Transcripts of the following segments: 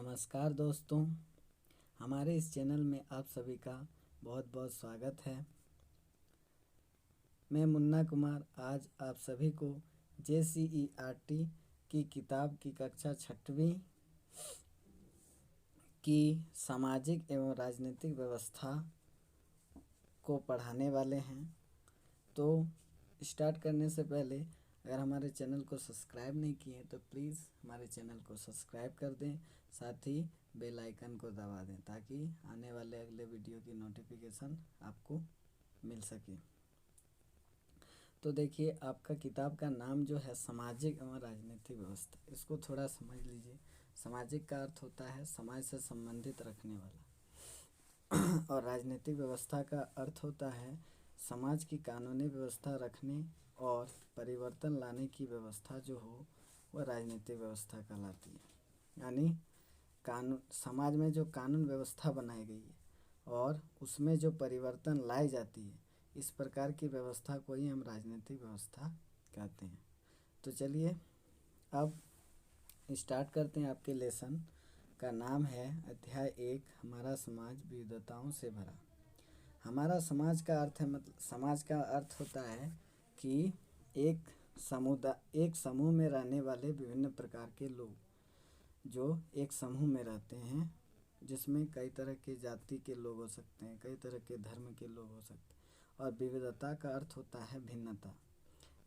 नमस्कार दोस्तों, हमारे इस चैनल में आप सभी का बहुत बहुत स्वागत है। मैं मुन्ना कुमार आज आप सभी को JCERT की किताब की कक्षा 6वीं की सामाजिक एवं राजनीतिक व्यवस्था को पढ़ाने वाले हैं। तो स्टार्ट करने से पहले अगर हमारे चैनल को सब्सक्राइब नहीं किए तो प्लीज़ हमारे चैनल को सब्सक्राइब कर दें, साथ ही बेल आइकन को दबा दें ताकि आने वाले अगले वीडियो की नोटिफिकेशन आपको मिल सके। तो देखिए, आपका किताब का नाम जो है सामाजिक एवं राजनीतिक व्यवस्था, इसको थोड़ा समझ लीजिए। सामाजिक का अर्थ होता है समाज से संबंधित रखने वाला और राजनीतिक व्यवस्था का अर्थ होता है समाज की कानूनी व्यवस्था रखने और परिवर्तन लाने की व्यवस्था जो हो वह राजनीतिक व्यवस्था कहलाती है। यानी कानून, समाज में जो कानून व्यवस्था बनाई गई है और उसमें जो परिवर्तन लाई जाती है, इस प्रकार की व्यवस्था को ही हम राजनीतिक व्यवस्था कहते हैं। तो चलिए अब स्टार्ट करते हैं। आपके लेसन का नाम है अध्याय 1, हमारा समाज विविधताओं से भरा। हमारा समाज का अर्थ है, मतलब समाज का अर्थ होता है कि एक समूह में रहने वाले विभिन्न प्रकार के लोग जो एक समूह में रहते हैं, जिसमें कई तरह के जाति के लोग हो सकते हैं, कई तरह के धर्म के लोग हो सकते हैं। और विविधता का अर्थ होता है भिन्नता।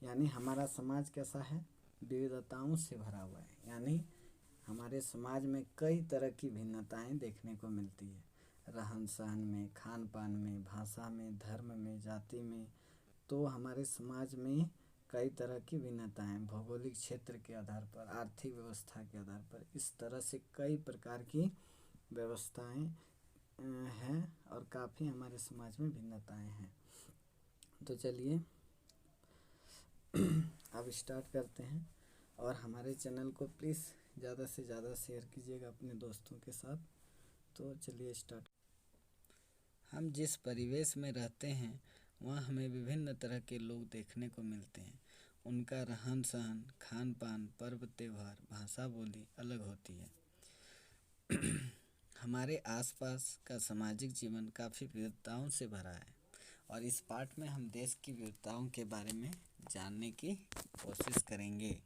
यानी हमारा समाज कैसा है? विविधताओं से भरा हुआ है। यानी हमारे समाज में कई तरह की भिन्नताएं देखने को मिलती है, रहन सहन में, खान पान में, भाषा में, धर्म में, जाति में। तो हमारे समाज में कई तरह की भिन्नताएं, भौगोलिक क्षेत्र के आधार पर, आर्थिक व्यवस्था के आधार पर, इस तरह से कई प्रकार की व्यवस्थाएं हैं और काफ़ी हमारे समाज में भिन्नताएं हैं। तो चलिए अब स्टार्ट करते हैं। और हमारे चैनल को प्लीज़ ज़्यादा से ज़्यादा शेयर कीजिएगा अपने दोस्तों के साथ। तो चलिए स्टार्ट। हम जिस परिवेश में रहते हैं वहाँ हमें विभिन्न तरह के लोग देखने को मिलते हैं। उनका रहन सहन, खान पान, पर्व त्यौहार, भाषा बोली अलग होती है। हमारे आसपास का सामाजिक जीवन काफ़ी विविधताओं से भरा है और इस पाठ में हम देश की विविधताओं के बारे में जानने की कोशिश करेंगे।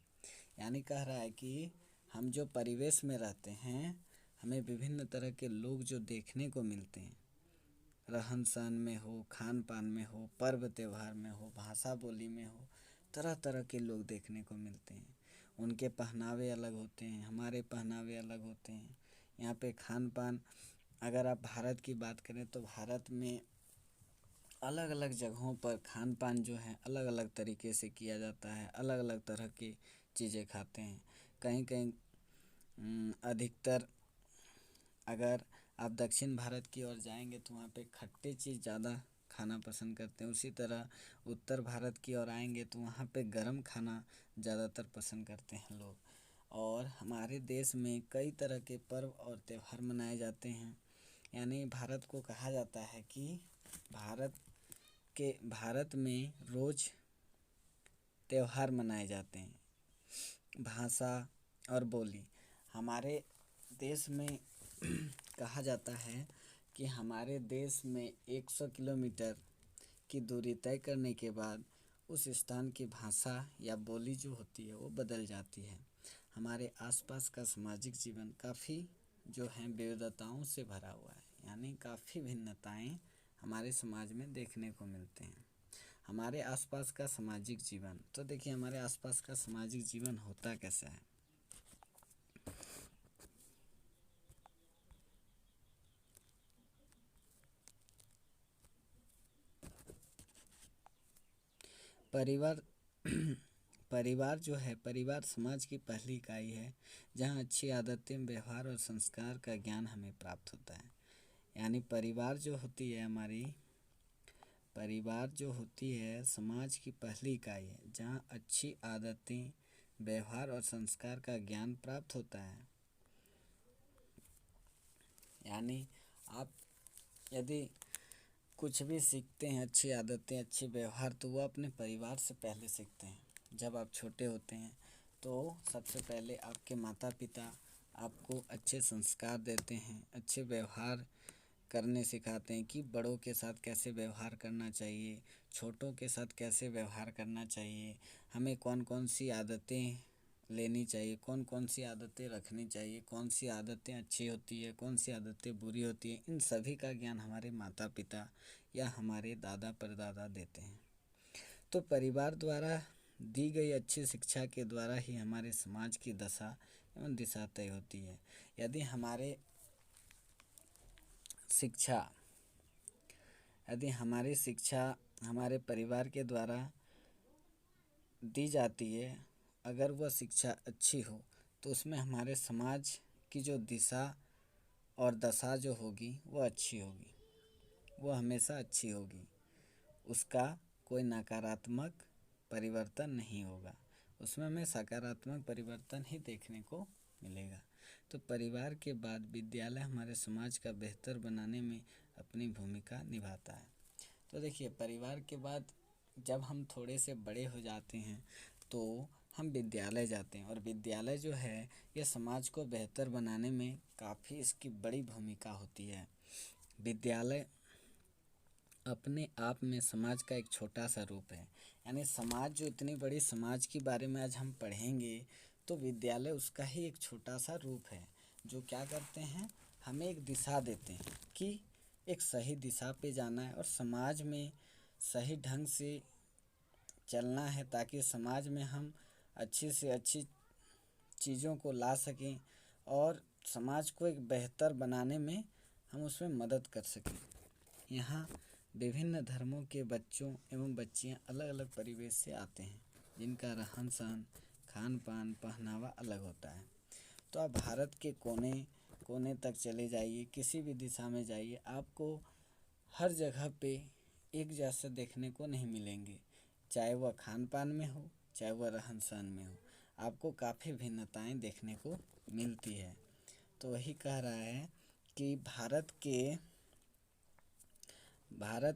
यानी कह रहा है कि हम जो परिवेश में रहते हैं हमें विभिन्न तरह के लोग जो देखने को मिलते हैं, रहन सहन में हो, खान पान में हो, पर्व त्यौहार में हो, भाषा बोली में हो, तरह तरह के लोग देखने को मिलते हैं। उनके पहनावे अलग होते हैं, हमारे पहनावे अलग होते हैं। यहाँ पे खान पान, अगर आप भारत की बात करें तो भारत में अलग अलग जगहों पर खान पान जो है अलग अलग तरीके से किया जाता है, अलग अलग तरह की चीज़ें खाते हैं। कहीं कहीं अधिकतर अगर आप दक्षिण भारत की ओर जाएंगे तो वहाँ पे खट्टे चीज़ ज़्यादा खाना पसंद करते हैं। उसी तरह उत्तर भारत की ओर आएंगे तो वहाँ पे गर्म खाना ज़्यादातर पसंद करते हैं लोग। और हमारे देश में कई तरह के पर्व और त्यौहार मनाए जाते हैं। यानी भारत को कहा जाता है कि भारत में रोज़ त्यौहार मनाए जाते हैं। भाषा और बोली, हमारे देश में कहा जाता है कि हमारे देश में 100 किलोमीटर की दूरी तय करने के बाद उस स्थान की भाषा या बोली जो होती है वो बदल जाती है। हमारे आसपास का सामाजिक जीवन काफ़ी जो है विविधताओं से भरा हुआ है। यानी काफ़ी भिन्नताएं हमारे समाज में देखने को मिलते हैं। हमारे आसपास का सामाजिक जीवन, तो देखिए हमारे आसपास का सामाजिक जीवन होता कैसा है। परिवार परिवार जो है, परिवार समाज की पहली इकाई है जहाँ अच्छी आदतें, व्यवहार और संस्कार का ज्ञान हमें प्राप्त होता है। यानी परिवार जो होती है समाज की पहली इकाई है जहाँ अच्छी आदतें, व्यवहार और संस्कार का ज्ञान प्राप्त होता है। यानी आप यदि कुछ भी सीखते हैं, अच्छी आदतें, अच्छे व्यवहार, तो वो अपने परिवार से पहले सीखते हैं। जब आप छोटे होते हैं तो सबसे पहले आपके माता पिता आपको अच्छे संस्कार देते हैं, अच्छे व्यवहार करने सिखाते हैं कि बड़ों के साथ कैसे व्यवहार करना चाहिए, छोटों के साथ कैसे व्यवहार करना चाहिए, हमें कौन कौन सी आदतें लेनी चाहिए, कौन कौन सी आदतें रखनी चाहिए, कौन सी आदतें अच्छी होती है, कौन सी आदतें बुरी होती है। इन सभी का ज्ञान हमारे माता पिता या हमारे दादा परदादा देते हैं। तो परिवार द्वारा दी गई अच्छी शिक्षा के द्वारा ही हमारे समाज की दशा एवं दिशा तय होती है। यदि शिक्षा हमारी शिक्षा हमारे परिवार के द्वारा दी जाती है, अगर वह शिक्षा अच्छी हो तो उसमें हमारे समाज की जो दिशा और दशा जो होगी वह अच्छी होगी, वह हमेशा अच्छी होगी। उसका कोई नकारात्मक परिवर्तन नहीं होगा, उसमें हमें सकारात्मक परिवर्तन ही देखने को मिलेगा। तो परिवार के बाद विद्यालय हमारे समाज का बेहतर बनाने में अपनी भूमिका निभाता है। तो देखिए, परिवार के बाद जब हम थोड़े से बड़े हो जाते हैं तो हम विद्यालय जाते हैं, और विद्यालय जो है यह समाज को बेहतर बनाने में काफ़ी इसकी बड़ी भूमिका होती है। विद्यालय अपने आप में समाज का एक छोटा सा रूप है, यानी समाज जो इतनी बड़ी समाज के बारे में आज हम पढ़ेंगे तो विद्यालय उसका ही एक छोटा सा रूप है, जो क्या करते हैं, हमें एक दिशा देते हैं कि एक सही दिशा पे जाना है और समाज में सही ढंग से चलना है, ताकि समाज में हम अच्छी से अच्छी चीज़ों को ला सकें और समाज को एक बेहतर बनाने में हम उसमें मदद कर सकें। यहाँ विभिन्न धर्मों के बच्चों एवं बच्चियाँ अलग अलग परिवेश से आते हैं, जिनका रहन सहन, खान पान, पहनावा अलग होता है। तो आप भारत के कोने कोने तक चले जाइए, किसी भी दिशा में जाइए, आपको हर जगह पे एक जैसा देखने को नहीं मिलेंगे, चाहे वह खान पान में हो, चाहे वह रहन सहन में हो, आपको काफ़ी भिन्नताएं देखने को मिलती है। तो वही कह रहा है कि भारत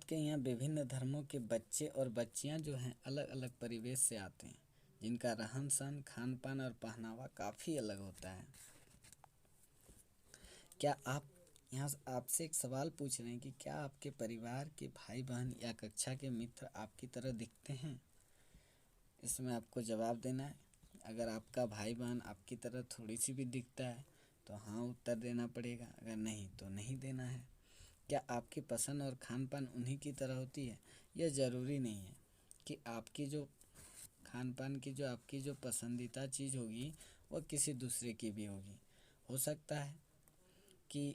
के यहाँ विभिन्न धर्मों के बच्चे और बच्चियाँ जो हैं अलग अलग परिवेश से आते हैं, जिनका रहन सहन, खान पान और पहनावा काफ़ी अलग होता है। क्या आप यहाँ आपसे एक सवाल पूछ रहे हैं कि क्या आपके परिवार के भाई बहन या कक्षा के मित्र आपकी तरह दिखते हैं? इसमें आपको जवाब देना है। अगर आपका भाई बहन आपकी तरह थोड़ी सी भी दिखता है तो हाँ उत्तर देना पड़ेगा, अगर नहीं तो नहीं देना है। क्या आपकी पसंद और खान पान उन्हीं की तरह होती है? यह ज़रूरी नहीं है कि आपकी जो खान पान की जो आपकी जो पसंदीदा चीज़ होगी वह किसी दूसरे की भी होगी। हो सकता है कि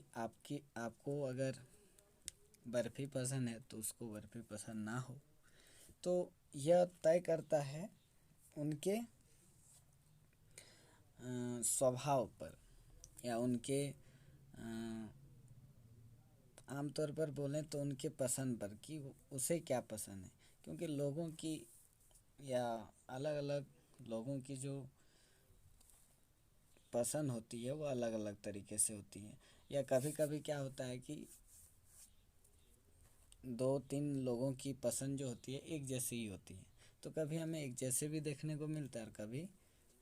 आपको अगर बर्फ़ी पसंद है तो उसको बर्फ़ी पसंद ना हो। तो यह तय करता है उनके स्वभाव पर या उनके आमतौर पर बोलें तो उनके पसंद पर कि उसे क्या पसंद है, क्योंकि लोगों की या अलग अलग लोगों की जो पसंद होती है वो अलग अलग तरीके से होती है। या कभी कभी क्या होता है कि दो तीन लोगों की पसंद जो होती है एक जैसी ही होती है, तो कभी हमें एक जैसे भी देखने को मिलता है और कभी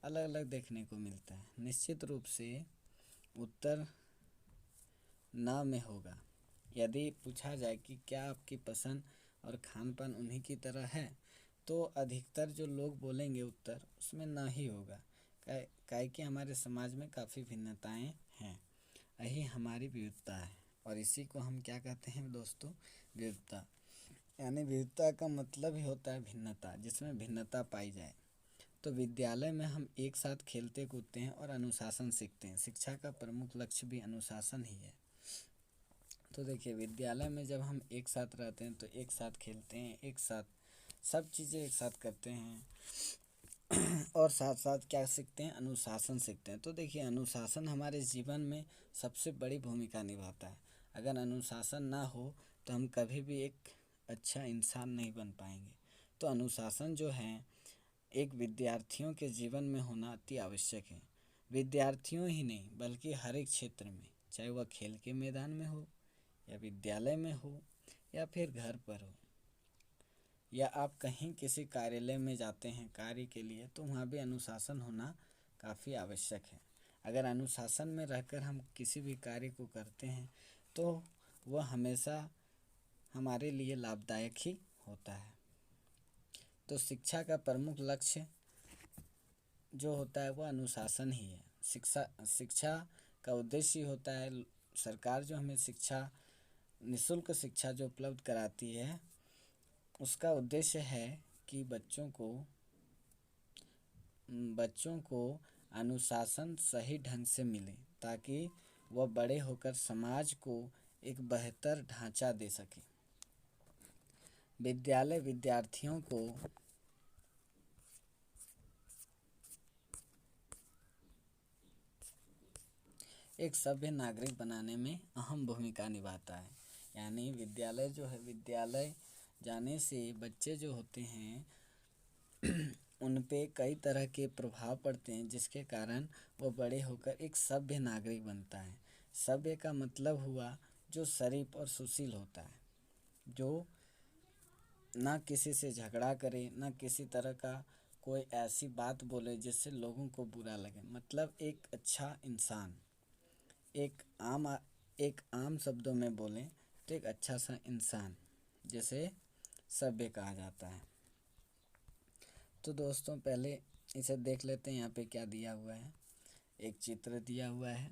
अलग अलग देखने को मिलता है। निश्चित रूप से उत्तर ना में होगा। यदि पूछा जाए कि क्या आपकी पसंद और खान पान उन्हीं की तरह है, तो अधिकतर जो लोग बोलेंगे उत्तर उसमें ना ही होगा। काहे कि हमारे समाज में काफ़ी भिन्नताएं हैं, यही हमारी विविधता है। और इसी को हम क्या कहते हैं दोस्तों? विविधता। यानी विविधता का मतलब ही होता है भिन्नता, जिसमें भिन्नता पाई जाए। तो विद्यालय में हम एक साथ खेलते कूदते हैं और अनुशासन सीखते हैं। शिक्षा का प्रमुख लक्ष्य भी अनुशासन ही है। तो देखिए, विद्यालय में जब हम एक साथ रहते हैं तो एक साथ खेलते हैं, एक साथ सब चीज़ें एक साथ करते हैं और साथ साथ क्या सीखते हैं? अनुशासन सीखते हैं। तो देखिए, अनुशासन हमारे जीवन में सबसे बड़ी भूमिका निभाता है। अगर अनुशासन ना हो तो हम कभी भी एक अच्छा इंसान नहीं बन पाएंगे। तो अनुशासन जो है एक विद्यार्थियों के जीवन में होना अति आवश्यक है। विद्यार्थियों ही नहीं बल्कि हर एक क्षेत्र में, चाहे वह खेल के मैदान में हो या विद्यालय में हो या फिर घर पर हो, या आप कहीं किसी कार्यालय में जाते हैं कार्य के लिए, तो वहाँ भी अनुशासन होना काफ़ी आवश्यक है। अगर अनुशासन में रहकर हम किसी भी कार्य को करते हैं तो वह हमेशा हमारे लिए लाभदायक ही होता है। तो शिक्षा का प्रमुख लक्ष्य जो होता है वह अनुशासन ही है। शिक्षा का उद्देश्य होता है, सरकार जो हमें शिक्षा, निःशुल्क शिक्षा जो उपलब्ध कराती है, उसका उद्देश्य है कि बच्चों को अनुशासन सही ढंग से मिले ताकि वह बड़े होकर समाज को एक बेहतर ढांचा दे सके। विद्यालय विद्यार्थियों को एक सभ्य नागरिक बनाने में अहम भूमिका निभाता है। यानी विद्यालय जो है, विद्यालय जाने से बच्चे जो होते हैं उन पे कई तरह के प्रभाव पड़ते हैं, जिसके कारण वो बड़े होकर एक सभ्य नागरिक बनता है। सभ्य का मतलब हुआ जो शरीफ और सुशील होता है, जो ना किसी से झगड़ा करे, ना किसी तरह का कोई ऐसी बात बोले जिससे लोगों को बुरा लगे। मतलब एक अच्छा इंसान, एक आम शब्दों में बोलें तो एक अच्छा सा इंसान जैसे सभ्य कहा जाता है। तो दोस्तों पहले इसे देख लेते हैं, यहाँ पे क्या दिया हुआ है। एक चित्र दिया हुआ है,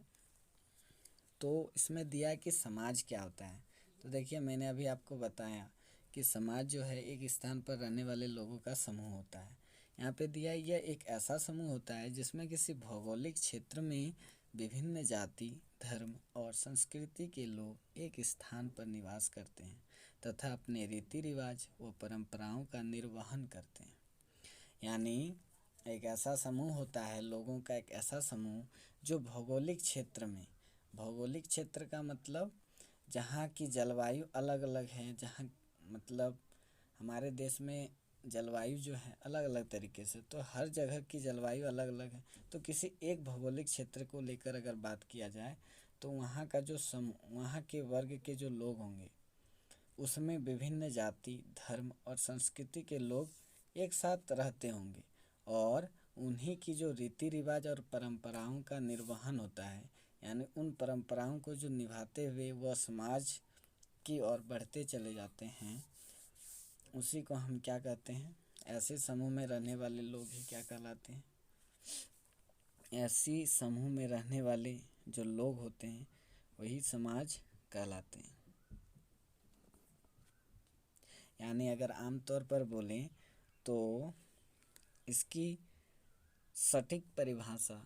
तो इसमें दिया है कि समाज क्या होता है। तो देखिए, मैंने अभी आपको बताया कि समाज जो है एक स्थान पर रहने वाले लोगों का समूह होता है। यहाँ पे दिया है यह एक ऐसा समूह होता है जिसमें किसी भौगोलिक क्षेत्र में विभिन्न जाति, धर्म और संस्कृति के लोग एक स्थान पर निवास करते हैं तथा अपने रीति रिवाज व परंपराओं का निर्वहन करते हैं। यानी एक ऐसा समूह होता है, लोगों का एक ऐसा समूह जो भौगोलिक क्षेत्र का मतलब जहाँ की जलवायु अलग अलग है, जहाँ मतलब हमारे देश में जलवायु जो है अलग अलग तरीके से, तो हर जगह की जलवायु अलग अलग है। तो किसी एक भौगोलिक क्षेत्र को लेकर अगर बात किया जाए तो वहाँ का जो वहाँ के वर्ग के जो लोग होंगे उसमें विभिन्न जाति, धर्म और संस्कृति के लोग एक साथ रहते होंगे और उन्हीं की जो रीति रिवाज और परंपराओं का निर्वहन होता है, यानी उन परंपराओं को जो निभाते हुए वह समाज की ओर बढ़ते चले जाते हैं, उसी को हम क्या कहते हैं, ऐसे समूह में रहने वाले लोग ही क्या कहलाते हैं, ऐसी समूह में रहने वाले जो लोग होते हैं वही समाज कहलाते हैं। यानी अगर आम तौर पर बोलें तो इसकी सटीक परिभाषा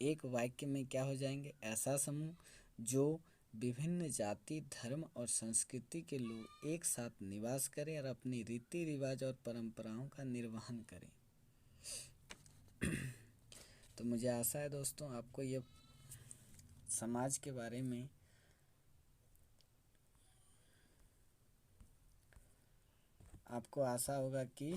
एक वाक्य में क्या हो जाएंगे, ऐसा समूह जो विभिन्न जाति, धर्म और संस्कृति के लोग एक साथ निवास करें और अपनी रीति रिवाज और परंपराओं का निर्वहन करें। तो मुझे आशा है दोस्तों आपको ये समाज के बारे में आपको आशा होगा कि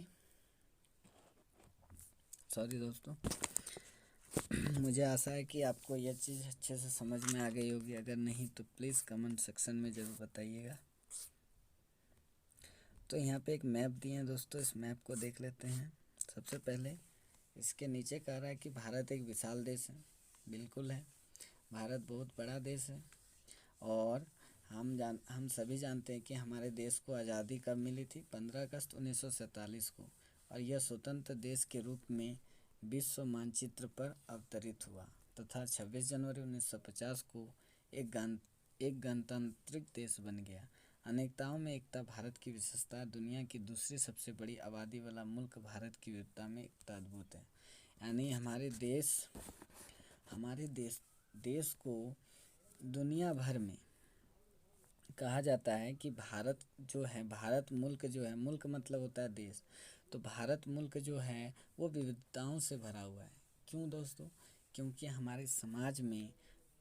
मुझे आशा है कि आपको यह चीज़ अच्छे से समझ में आ गई होगी। अगर नहीं तो प्लीज़ कमेंट सेक्शन में ज़रूर बताइएगा। तो यहाँ पे एक मैप दिए हैं दोस्तों, इस मैप को देख लेते हैं। सबसे पहले इसके नीचे कह रहा है कि भारत एक विशाल देश है। बिल्कुल है, भारत बहुत बड़ा देश है और हम सभी जानते हैं कि हमारे देश को आज़ादी कब मिली थी, 15 अगस्त 1947 को, और यह स्वतंत्र देश के रूप में विश्व मानचित्र पर अवतरित हुआ तथा 26 जनवरी 1950 को एक गणतांत्रिक देश बन गया। अनेकताओं में एकता भारत की विशेषता, दुनिया की दूसरी सबसे बड़ी आबादी वाला मुल्क भारत की विविधता में एकता अद्भुत है। यानी हमारे देश को दुनिया भर में कहा जाता है कि भारत जो है, भारत मुल्क जो है, मुल्क मतलब होता है देश, तो भारत मुल्क जो है वो विविधताओं से भरा हुआ है। क्यों दोस्तों? क्योंकि हमारे समाज में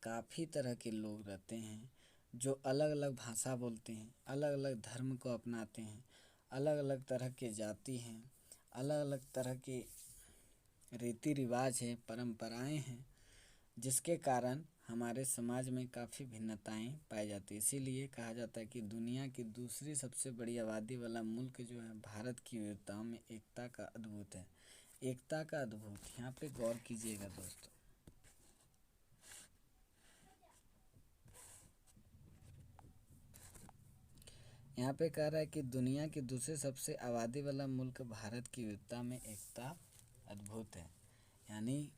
काफ़ी तरह के लोग रहते हैं जो अलग अलग भाषा बोलते हैं, अलग अलग धर्म को अपनाते हैं, अलग अलग तरह के जाति हैं, अलग अलग तरह के रीति रिवाज हैं, परंपराएं हैं, जिसके कारण हमारे समाज में काफ़ी भिन्नताएं पाई जाती है। इसीलिए कहा जाता है कि दुनिया की दूसरी सबसे बड़ी आबादी वाला मुल्क जो है भारत की विविधताओं में एकता का अद्भुत है। एकता का अद्भुत, यहाँ पे गौर कीजिएगा दोस्तों। यहाँ पे कह रहा है कि दुनिया के दूसरे सबसे आबादी वाला मुल्क भारत की विविधता में एकता अद्भुत है। यानी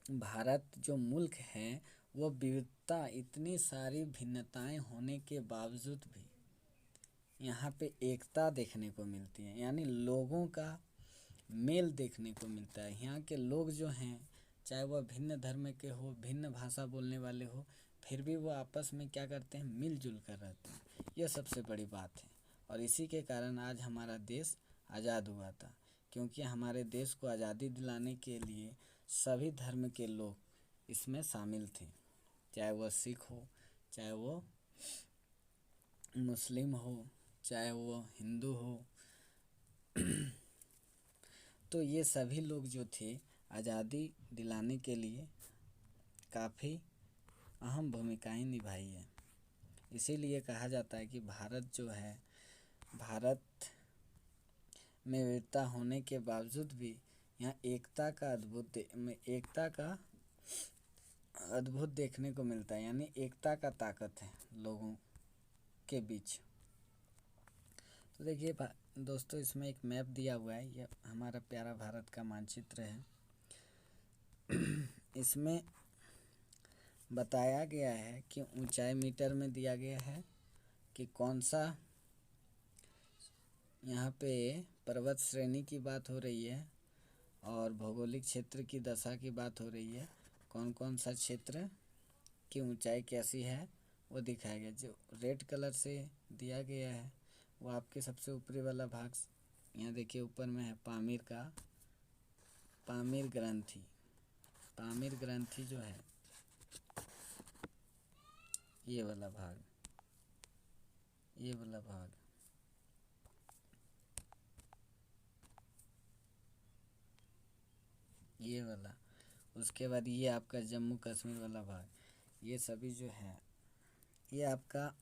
भारत जो मुल्क है वो विविधता, इतनी सारी भिन्नताएं होने के बावजूद भी यहाँ पे एकता देखने को मिलती है। यानी लोगों का मेल देखने को मिलता है। यहाँ के लोग जो हैं, चाहे वह भिन्न धर्म के हो, भिन्न भाषा बोलने वाले हो, फिर भी वो आपस में क्या करते हैं, मिलजुल कर रहते हैं। यह सबसे बड़ी बात है और इसी के कारण आज हमारा देश आज़ाद हुआ था, क्योंकि हमारे देश को आज़ादी दिलाने के लिए सभी धर्म के लोग इसमें शामिल थे, चाहे वह सिख हो, चाहे वो मुस्लिम हो, चाहे वो हिंदू हो। तो ये सभी लोग जो थे आज़ादी दिलाने के लिए काफ़ी अहम भूमिकाएं निभाई है। इसीलिए कहा जाता है कि भारत जो है, भारत में विविधता होने के बावजूद भी यहाँ एकता का अद्भुत देखने को मिलता है। यानी एकता का ताकत है लोगों के बीच। तो देखिए दोस्तों, इसमें एक मैप दिया हुआ है, यह हमारा प्यारा भारत का मानचित्र है। इसमें बताया गया है कि ऊंचाई मीटर में दिया गया है कि कौन सा, यहाँ पे पर्वत श्रेणी की बात हो रही है और भौगोलिक क्षेत्र की दशा की बात हो रही है। कौन कौन सा क्षेत्र की ऊंचाई कैसी है वो दिखाया गया। जो रेड कलर से दिया गया है वो आपके सबसे ऊपरी वाला भाग, यहाँ देखिए ऊपर में है पामीर ग्रंथि जो है, ये वाला भाग, ये वाला, उसके बाद ये आपका जम्मू कश्मीर वाला भाग, ये सभी जो है, ये आपका,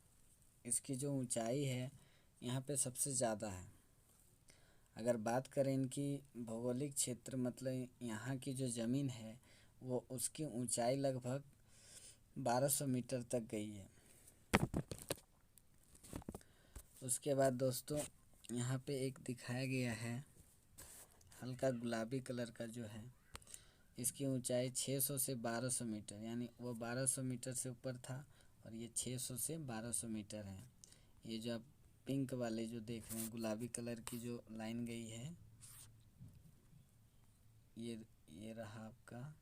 इसकी जो ऊंचाई है यहाँ पे सबसे ज़्यादा है। अगर बात करें इनकी भौगोलिक क्षेत्र, मतलब यहाँ की जो ज़मीन है वो, उसकी ऊंचाई लगभग 1200 मीटर तक गई है। उसके बाद दोस्तों यहाँ पे एक दिखाया गया है हल्का गुलाबी कलर का जो है, इसकी ऊंचाई 600 से 1200 मीटर, यानी वो 1200 मीटर से ऊपर था और ये 600 से 1200 मीटर है। ये जो आप पिंक वाले जो देख रहे हैं, गुलाबी कलर की जो लाइन गई है, ये रहा आपका,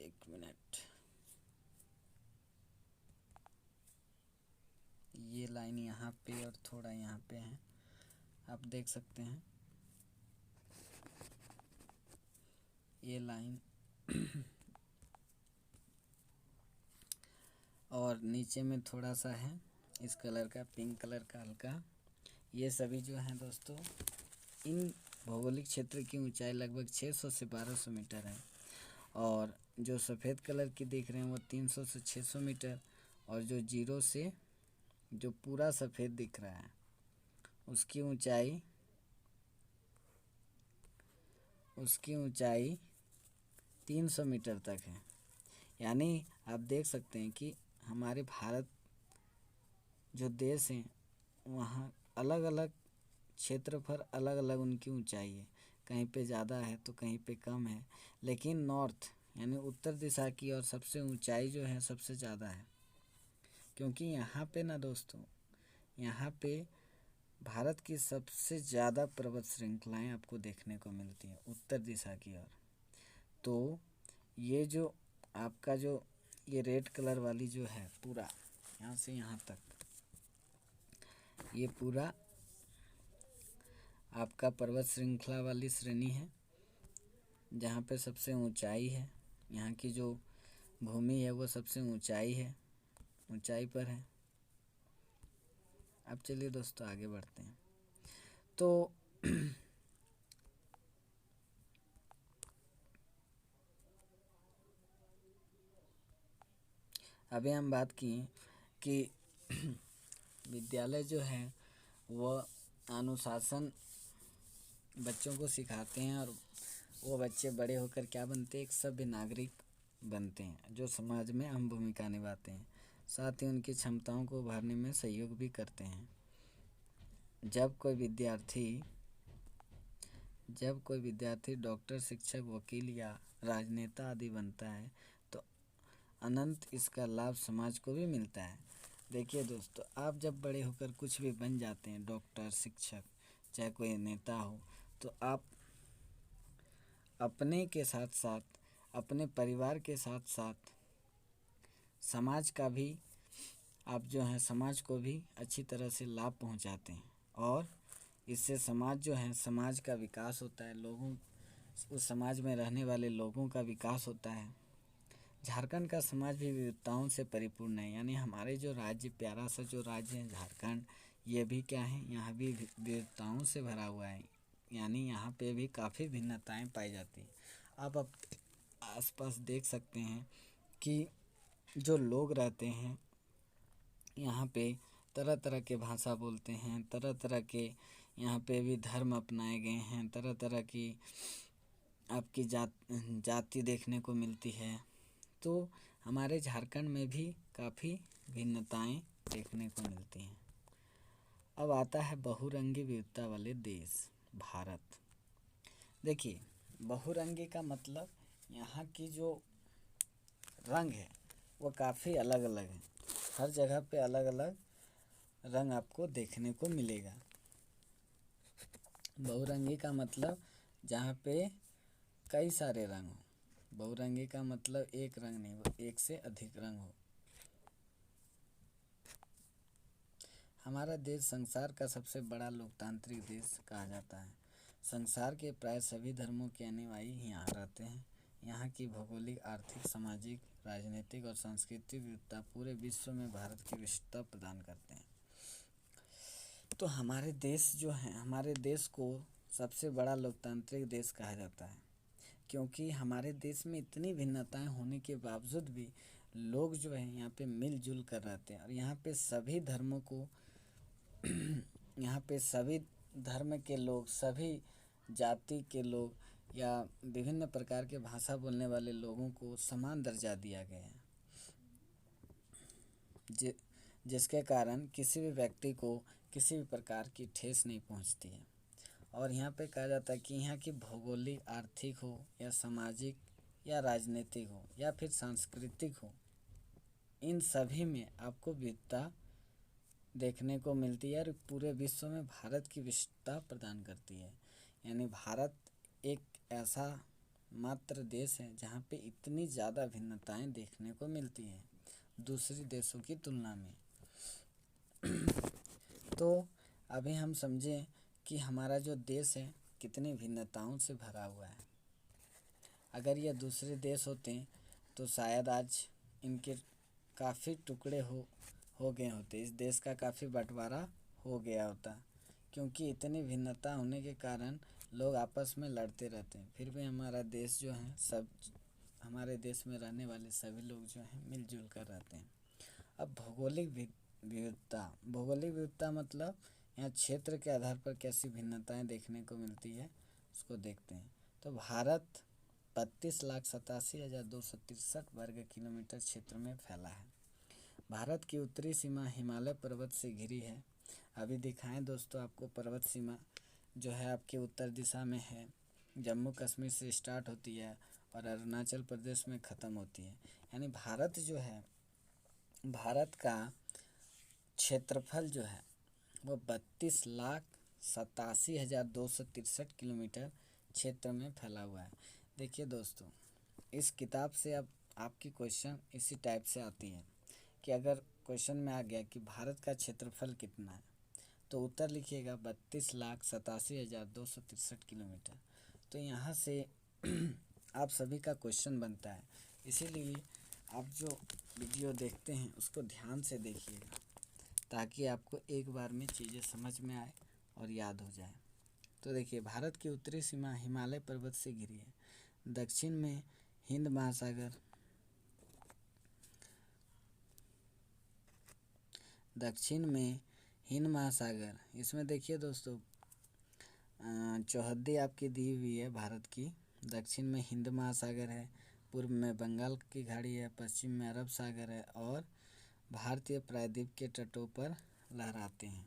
एक मिनट, ये लाइन यहाँ पे और थोड़ा यहाँ पे है, आप देख सकते हैं ये लाइन। और नीचे में थोड़ा सा है इस कलर का, पिंक कलर का हल्का। ये सभी जो हैं दोस्तों, इन भौगोलिक क्षेत्र की ऊंचाई लगभग 600 से 1200 मीटर है। और जो सफ़ेद कलर की देख रहे हैं वो 300 से 600 मीटर, और जो जीरो से जो पूरा सफ़ेद दिख रहा है उसकी ऊंचाई 300 मीटर तक है। यानी आप देख सकते हैं कि हमारे भारत जो देश हैं वहाँ अलग अलग क्षेत्र पर अलग अलग उनकी ऊंचाई है, कहीं पे ज़्यादा है तो कहीं पे कम है। लेकिन नॉर्थ यानी उत्तर दिशा की और सबसे ऊंचाई जो है सबसे ज़्यादा है, क्योंकि यहाँ पे ना दोस्तों, यहाँ पे भारत की सबसे ज़्यादा पर्वत श्रृंखलाएं आपको देखने को मिलती हैं उत्तर दिशा की ओर। तो ये जो आपका जो ये रेड कलर वाली जो है, पूरा यहाँ से यहाँ तक, ये पूरा आपका पर्वत श्रृंखला वाली श्रेणी है, जहाँ पे सबसे ऊंचाई है। यहाँ की जो भूमि है वो सबसे ऊंचाई पर है। अब चलिए दोस्तों आगे बढ़ते हैं। तो अभी हम बात की कि विद्यालय जो है वह अनुशासन बच्चों को सिखाते हैं और वो बच्चे बड़े होकर क्या बनते हैं, एक सभ्य नागरिक बनते हैं, जो समाज में अहम भूमिका निभाते हैं, साथ ही उनकी क्षमताओं को उभारने में सहयोग भी करते हैं। जब कोई विद्यार्थी डॉक्टर, शिक्षक, वकील या राजनेता आदि बनता है तो अनंत इसका लाभ समाज को भी मिलता है। देखिए दोस्तों, आप जब बड़े होकर कुछ भी बन जाते हैं, डॉक्टर, शिक्षक, चाहे कोई नेता हो, तो आप अपने के साथ साथ अपने परिवार के साथ साथ समाज का भी आप जो है समाज को भी अच्छी तरह से लाभ पहुंचाते हैं, और इससे समाज जो है समाज का विकास होता है, लोगों उस समाज में रहने वाले लोगों का विकास होता है। झारखंड का समाज भी विविधताओं से परिपूर्ण है, यानी हमारे जो राज्य, प्यारा सा जो राज्य है झारखंड, ये भी क्या है, यहाँ भी विविधताओं से भरा हुआ है, यानी यहाँ पे भी काफ़ी भिन्नताएं पाई जाती हैं। आप आसपास देख सकते हैं कि जो लोग रहते हैं यहाँ पे तरह तरह के भाषा बोलते हैं, तरह तरह के यहाँ पे भी धर्म अपनाए गए हैं, तरह तरह की आपकी जाति देखने को मिलती है। तो हमारे झारखंड में भी काफ़ी भिन्नताएं देखने को मिलती हैं। अब आता है बहुरंगी विविधता वाले देश भारत। देखिए, बहुरंगी का मतलब यहाँ की जो रंग है वो काफ़ी अलग अलग है, हर जगह पे अलग अलग रंग आपको देखने को मिलेगा। बहुरंगी का मतलब जहाँ पे कई सारे रंग हो। बहुरंगी का मतलब एक रंग नहीं, वो एक से अधिक रंग हो। हमारा देश संसार का सबसे बड़ा लोकतांत्रिक देश कहा जाता है। संसार के प्राय सभी धर्मों के अनुयायी यहाँ रहते हैं। यहाँ की भौगोलिक, आर्थिक, सामाजिक, राजनीतिक और सांस्कृतिक विविधता पूरे विश्व में भारत की विशिष्टता प्रदान करते हैं। तो हमारे देश जो है, हमारे देश को सबसे बड़ा लोकतांत्रिक देश कहा जाता है, क्योंकि हमारे देश में इतनी भिन्नताएं होने के बावजूद भी लोग जो है यहाँ पे मिलजुल कर रहते हैं, और यहाँ पे सभी धर्मों को यहाँ पे सभी धर्म के लोग, सभी जाति के लोग या विभिन्न प्रकार के भाषा बोलने वाले लोगों को समान दर्जा दिया गया है, जिसके कारण किसी भी व्यक्ति को किसी भी प्रकार की ठेस नहीं पहुंचती है। और यहाँ पे कहा जाता है कि यहाँ की भौगोलिक, आर्थिक हो या सामाजिक या राजनीतिक हो या फिर सांस्कृतिक हो, इन सभी में आपको विविधता देखने को मिलती है और पूरे विश्व में भारत की विशिष्टता प्रदान करती है। यानी भारत एक ऐसा मात्र देश है जहाँ पे इतनी ज़्यादा भिन्नताएं देखने को मिलती हैं दूसरे देशों की तुलना में। तो अभी हम समझें कि हमारा जो देश है कितनी भिन्नताओं से भरा हुआ है। अगर ये दूसरे देश होते तो शायद आज इनके काफ़ी टुकड़े हो गए होते, इस देश का काफ़ी बंटवारा हो गया होता, क्योंकि इतनी भिन्नता होने के कारण लोग आपस में लड़ते रहते हैं। फिर भी हमारा देश जो है, हमारे देश में रहने वाले सभी लोग जो हैं मिलजुल कर रहते हैं। अब भौगोलिक विविधता मतलब यहाँ क्षेत्र के आधार पर कैसी भिन्नताएं देखने को मिलती है उसको देखते हैं। तो भारत 32,87,263 वर्ग किलोमीटर क्षेत्र में फैला है। भारत की उत्तरी सीमा हिमालय पर्वत से घिरी है। अभी दिखाएं दोस्तों आपको, पर्वत सीमा जो है आपके उत्तर दिशा में है, जम्मू कश्मीर से स्टार्ट होती है और अरुणाचल प्रदेश में ख़त्म होती है। यानी भारत जो है, भारत का क्षेत्रफल जो है वो 32,87,263 किलोमीटर क्षेत्र में फैला हुआ है। देखिए दोस्तों, इस किताब से अब आपकी क्वेश्चन इसी टाइप से आती है कि अगर क्वेश्चन में आ गया कि भारत का क्षेत्रफल कितना है, तो उत्तर लिखिएगा 32,87,263 किलोमीटर। तो यहाँ से आप सभी का क्वेश्चन बनता है, इसीलिए आप जो वीडियो देखते हैं उसको ध्यान से देखिएगा ताकि आपको एक बार में चीज़ें समझ में आए और याद हो जाए। तो देखिए, भारत की उत्तरी सीमा हिमालय पर्वत से घिरी है। दक्षिण में हिंद महासागर, इसमें देखिए दोस्तों चौहद्दी आपकी दी हुई है भारत की। दक्षिण में हिंद महासागर है, पूर्व में बंगाल की खाड़ी है, पश्चिम में अरब सागर है और भारतीय प्रायद्वीप के तटों पर लहराते हैं।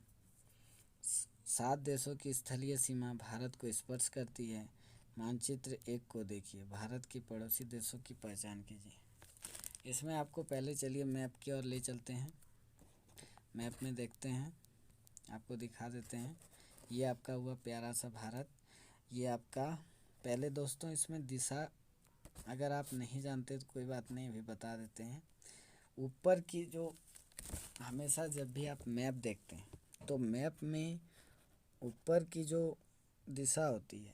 7 देशों की स्थलीय सीमा भारत को स्पर्श करती है। मानचित्र 1 को देखिए, भारत के पड़ोसी देशों की पहचान कीजिए। इसमें आपको पहले चलिए मैप की ओर ले चलते हैं। मैप में देखते हैं, आपको दिखा देते हैं। ये आपका हुआ प्यारा सा भारत। ये आपका पहले दोस्तों इसमें दिशा अगर आप नहीं जानते तो कोई बात नहीं, अभी बता देते हैं। ऊपर की जो हमेशा जब भी आप मैप देखते हैं तो मैप में ऊपर की जो दिशा होती है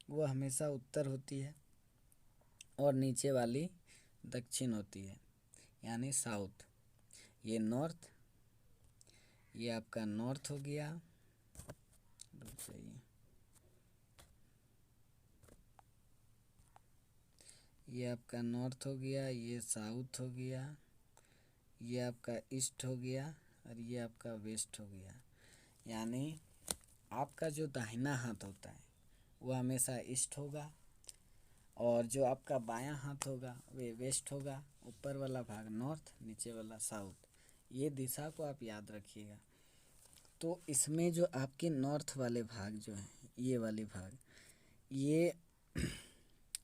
वो हमेशा उत्तर होती है और नीचे वाली दक्षिण होती है, यानी साउथ। ये नॉर्थ, ये आपका नॉर्थ हो गया। ये आपका नॉर्थ हो गया, ये साउथ हो गया, ये आपका ईस्ट हो गया और ये आपका वेस्ट हो गया। यानी आपका जो दाहिना हाथ होता है वो हमेशा ईस्ट होगा और जो आपका बायां हाथ होगा वे वेस्ट होगा। ऊपर वाला भाग नॉर्थ, नीचे वाला साउथ। ये दिशा को आप याद रखिएगा। तो इसमें जो आपके नॉर्थ वाले भाग जो हैं, ये वाले भाग, ये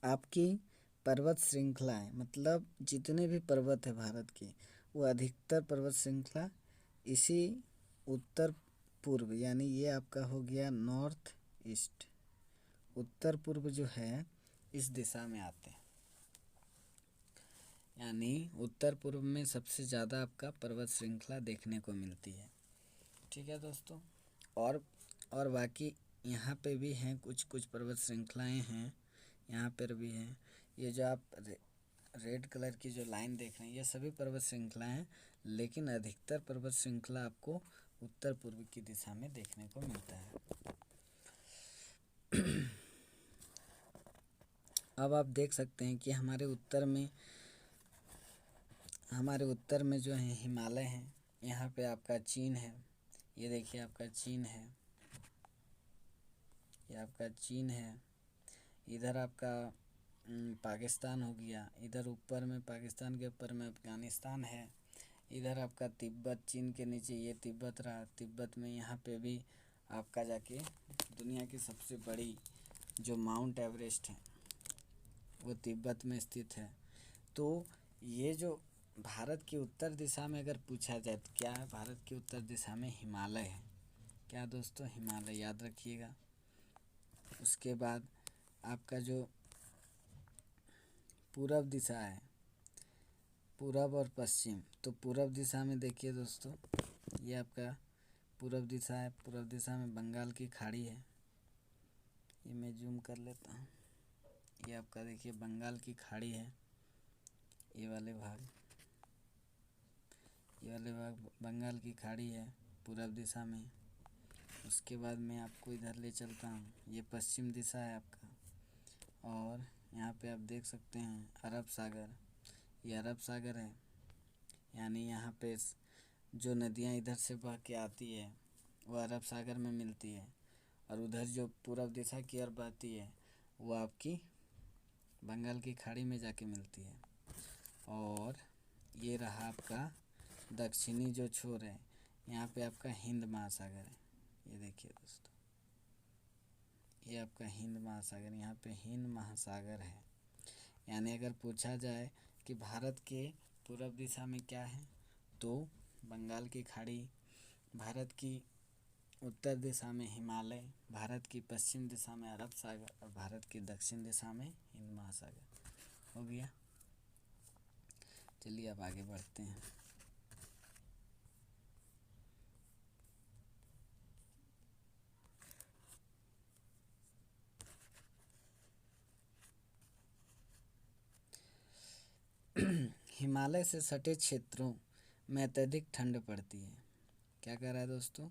आपकी पर्वत श्रृंखला है। मतलब जितने भी पर्वत है भारत के, वो अधिकतर पर्वत श्रृंखला इसी उत्तर पूर्व, यानी ये आपका हो गया नॉर्थ ईस्ट, उत्तर पूर्व जो है इस दिशा में आते हैं। यानी उत्तर पूर्व में सबसे ज़्यादा आपका पर्वत श्रृंखला देखने को मिलती है। ठीक है दोस्तों। और बाकी यहाँ पे भी हैं कुछ पर्वत श्रृंखलाएँ हैं, यहाँ पर भी हैं। ये जो आप रेड कलर की जो लाइन देख रहे हैं ये सभी पर्वत श्रृंखलाएँ हैं, लेकिन अधिकतर पर्वत श्रृंखला आपको उत्तर पूर्व की दिशा में देखने को मिलता है। अब आप देख सकते हैं कि हमारे उत्तर में जो है हिमालय हैं। यहाँ पे आपका चीन है, ये देखिए आपका चीन है, ये आपका चीन है। इधर आपका पाकिस्तान हो गया, इधर ऊपर में पाकिस्तान के ऊपर में अफगानिस्तान है। इधर आपका तिब्बत, चीन के नीचे ये तिब्बत रहा। तिब्बत में यहाँ पे भी आपका जाके दुनिया की सबसे बड़ी जो माउंट एवरेस्ट है वो तिब्बत में स्थित है। तो ये जो भारत की उत्तर दिशा में अगर पूछा जाए तो क्या है, भारत की उत्तर दिशा में हिमालय है। क्या दोस्तों, हिमालय याद रखिएगा। उसके बाद आपका जो पूरब दिशा है, पूरब और पश्चिम, तो पूरब दिशा में देखिए दोस्तों, ये आपका पूरब दिशा है। पूरब दिशा में बंगाल की खाड़ी है। ये मैं जूम कर लेता हूँ। ये आपका देखिए बंगाल की खाड़ी है। ये वाले भाग बंगाल की खाड़ी है पूरब दिशा में। उसके बाद मैं आपको इधर ले चलता हूँ। ये पश्चिम दिशा है आपका, और यहाँ पे आप देख सकते हैं अरब सागर, ये अरब सागर है। यानी यहाँ पे जो नदियाँ इधर से बह के आती है वो अरब सागर में मिलती है, और उधर जो पूरब दिशा की ओर बहती है वो आपकी बंगाल की खाड़ी में जाके मिलती है। और ये रहा आपका दक्षिणी जो छोर है, यहाँ पे आपका हिंद महासागर है। ये देखिए दोस्तों, ये आपका हिंद महासागर, यहाँ पे हिंद महासागर है। यानी अगर पूछा जाए कि भारत के पूरब दिशा में क्या है, तो बंगाल की खाड़ी, भारत की उत्तर दिशा में हिमालय, भारत की पश्चिम दिशा में अरब सागर और भारत की दक्षिण दिशा में हिंद महासागर हो गया। चलिए अब आगे बढ़ते हैं। हिमालय से सटे क्षेत्रों में अत्यधिक ठंड पड़ती है। क्या कह रहा है दोस्तों,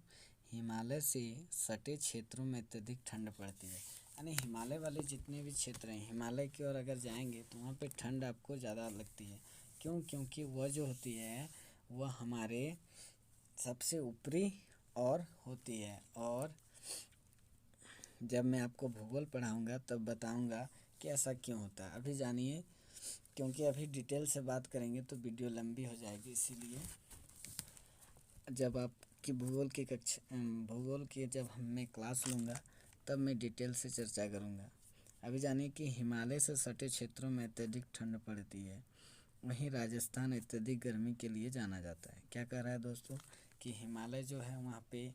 हिमालय से सटे क्षेत्रों में अत्यधिक ठंड पड़ती है। यानी हिमालय वाले जितने भी क्षेत्र हैं, हिमालय की ओर अगर जाएंगे तो वहाँ पे ठंड आपको ज़्यादा लगती है। क्यों? क्योंकि वह जो होती है वह हमारे सबसे ऊपरी और होती है। और जब मैं आपको भूगोल पढ़ाऊँगा तब बताऊँगा कि ऐसा क्यों होता है। अभी जानिए क्योंकि अभी डिटेल से बात करेंगे तो वीडियो लंबी हो जाएगी, इसीलिए जब आपकी भूगोल की जब मैं क्लास लूँगा तब मैं डिटेल से चर्चा करूँगा। अभी जानिए कि हिमालय से सटे क्षेत्रों में अत्यधिक ठंड पड़ती है, वहीं राजस्थान अत्यधिक गर्मी के लिए जाना जाता है। क्या कह रहा है दोस्तों कि हिमालय जो है वहाँ पे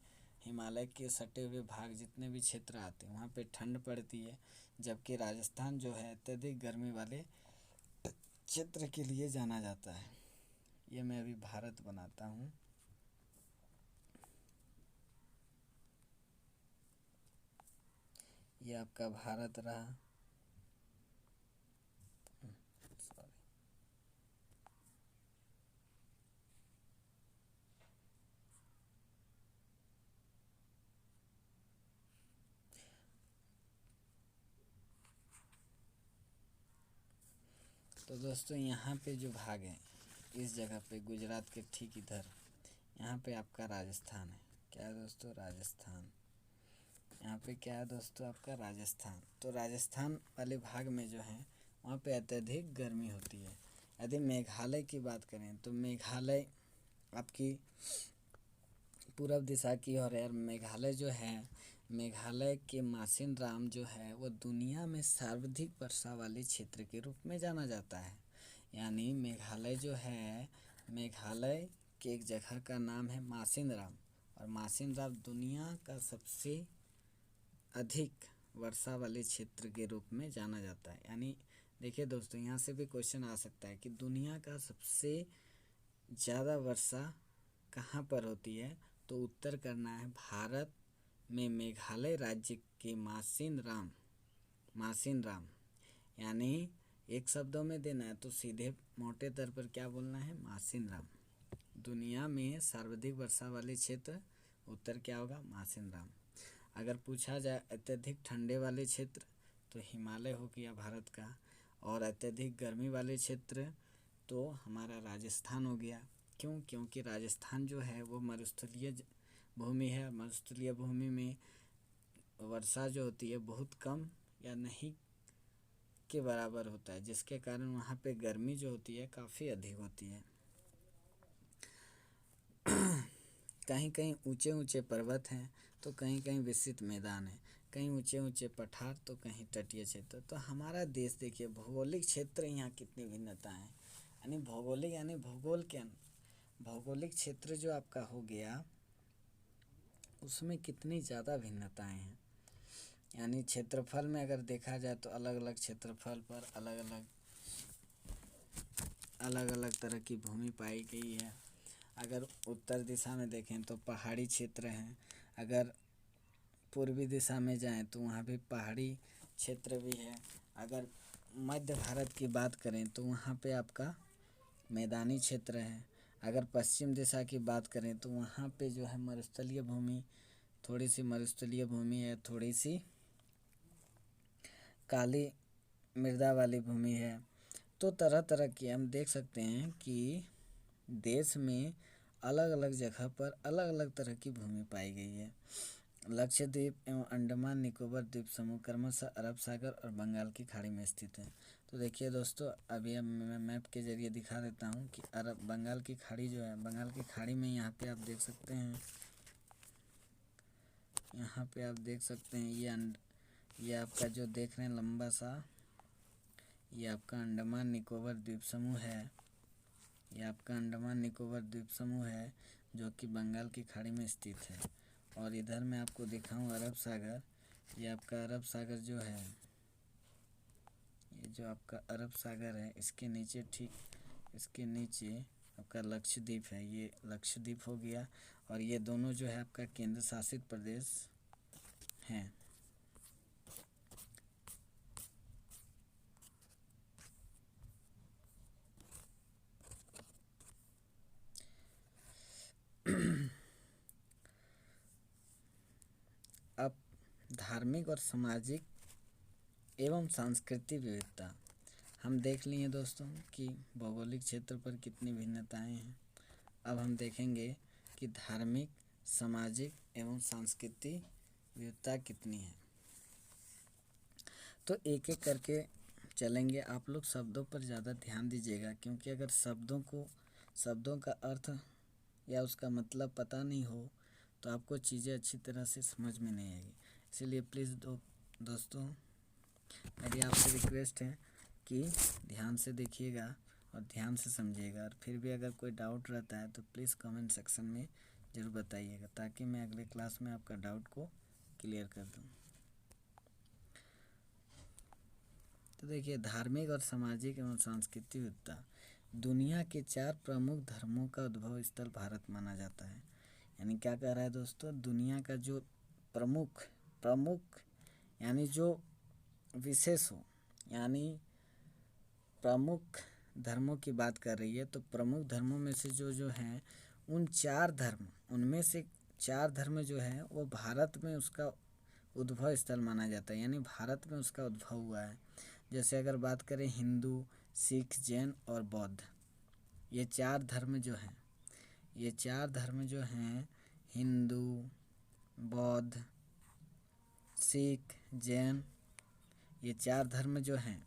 हिमालय के सटे हुए भाग जितने भी क्षेत्र आते हैं वहाँ पे ठंड पड़ती है, जबकि राजस्थान जो है अत्यधिक गर्मी वाले क्षेत्र के लिए जाना जाता है। ये मैं अभी भारत बनाता हूँ। ये आपका भारत रहा। सॉरी, तो दोस्तों यहाँ पे जो भाग है इस जगह पे गुजरात के ठीक इधर यहाँ पे आपका राजस्थान है। क्या है दोस्तों? राजस्थान। यहाँ पे क्या है दोस्तों? आपका राजस्थान। तो राजस्थान वाले भाग में जो है वहाँ पे अत्यधिक गर्मी होती है। यदि मेघालय की बात करें तो मेघालय आपकी पूर्व दिशा की ओर है। मेघालय जो है, मेघालय के मासिन राम जो है वो दुनिया में सर्वाधिक वर्षा वाले क्षेत्र के रूप में जाना जाता है। यानी मेघालय जो है, मेघालय के एक जगह का नाम है मासिन राम, और मासिन राम दुनिया का सबसे अधिक वर्षा वाले क्षेत्र के रूप में जाना जाता है। यानी देखिए दोस्तों, यहाँ से भी क्वेश्चन आ सकता है कि दुनिया का सबसे ज़्यादा वर्षा कहाँ पर होती है, तो उत्तर करना है भारत में मेघालय राज्य के मासिन राम। यानी एक शब्दों में देना है तो सीधे मोटे तौर पर क्या बोलना है? मासिन राम। दुनिया में सर्वाधिक वर्षा वाले क्षेत्र, उत्तर क्या होगा? मासिन राम। अगर पूछा जाए अत्यधिक ठंडे वाले क्षेत्र तो हिमालय हो गया भारत का, और अत्यधिक गर्मी वाले क्षेत्र तो हमारा राजस्थान हो गया। क्यों? क्योंकि राजस्थान जो है वो मरुस्थलीय भूमि है। मरुस्थलीय भूमि में वर्षा जो होती है बहुत कम या नहीं के बराबर होता है, जिसके कारण वहाँ पे गर्मी जो होती है काफ़ी अधिक होती है। कहीं कहीं ऊंचे ऊंचे पर्वत हैं तो कहीं कहीं विस्तृत मैदान है, कहीं ऊंचे ऊंचे पठार तो कहीं तटीय क्षेत्र। तो हमारा देश देखिए भौगोलिक क्षेत्र यहाँ कितनी भिन्नता है। यानी भौगोलिक यानी भूगोल के भौगोलिक क्षेत्र जो आपका हो गया उसमें कितनी ज़्यादा भिन्नताएं हैं। यानी क्षेत्रफल में अगर देखा जाए तो अलग अलग क्षेत्रफल पर अलग अलग तरह की भूमि पाई गई है। अगर उत्तर दिशा में देखें तो पहाड़ी क्षेत्र हैं, अगर पूर्वी दिशा में जाएं तो वहाँ भी पहाड़ी क्षेत्र भी है। अगर मध्य भारत की बात करें तो वहाँ पे आपका मैदानी क्षेत्र है। अगर पश्चिम दिशा की बात करें तो वहाँ पे जो है मरुस्थलीय भूमि, थोड़ी सी मरुस्थलीय भूमि है, थोड़ी सी काली मृदा वाली भूमि है। तो तरह तरह की हम देख सकते हैं कि देश में अलग अलग जगह पर अलग अलग तरह की भूमि पाई गई है। लक्षद्वीप एवं अंडमान निकोबार द्वीप समूह क्रमशः अरब सागर और बंगाल की खाड़ी में स्थित है। तो देखिए दोस्तों, अभी अब मैं मैप के जरिए दिखा देता हूँ कि बंगाल की खाड़ी जो है, बंगाल की खाड़ी में यहाँ पे आप देख सकते हैं, यहाँ पे आप देख सकते हैं ये आपका जो देख रहे हैं लंबा सा, ये आपका अंडमान निकोबार द्वीप समूह है। ये आपका अंडमान निकोबार द्वीप समूह है जो कि बंगाल की खाड़ी में स्थित है। और इधर मैं आपको दिखाऊं अरब सागर, ये आपका अरब सागर जो है, ये जो आपका अरब सागर है इसके नीचे इसके नीचे आपका लक्षद्वीप है। ये लक्षद्वीप हो गया, और ये दोनों जो है आपका केंद्र शासित प्रदेश हैं। अब धार्मिक और सामाजिक एवं सांस्कृतिक विविधता हम देख लिए दोस्तों कि भौगोलिक क्षेत्र पर कितनी भिन्नताएं हैं। अब हम देखेंगे कि धार्मिक, सामाजिक एवं सांस्कृतिक विविधता कितनी है। तो एक एक करके चलेंगे। आप लोग शब्दों पर ज़्यादा ध्यान दीजिएगा, क्योंकि अगर शब्दों का अर्थ या उसका मतलब पता नहीं हो तो आपको चीज़ें अच्छी तरह से समझ में नहीं आएगी। इसीलिए प्लीज़ दोस्तों मेरी आपसे रिक्वेस्ट है कि ध्यान से देखिएगा और ध्यान से समझिएगा। और फिर भी अगर कोई डाउट रहता है तो प्लीज़ कमेंट सेक्शन में ज़रूर बताइएगा, ताकि मैं अगले क्लास में आपका डाउट को क्लियर कर दूँ। तो देखिए, धार्मिक और सामाजिक एवं सांस्कृतिक विविधता। दुनिया के 4 प्रमुख धर्मों का उद्भव स्थल भारत माना जाता है। यानी क्या कह रहा है दोस्तों, दुनिया का जो प्रमुख यानी जो विशेष हो, यानी प्रमुख धर्मों की बात कर रही है। तो प्रमुख धर्मों में से जो हैं उन 4 धर्म, उनमें से 4 धर्म जो है वो भारत में उसका उद्भव स्थल माना जाता है, यानी भारत में उसका उद्भव हुआ है। जैसे अगर बात करें हिंदू, सिख, जैन और बौद्ध, ये 4 धर्म जो हैं, ये 4 धर्म जो हैं हिंदू, बौद्ध, सिख, जैन, ये 4 धर्म जो हैं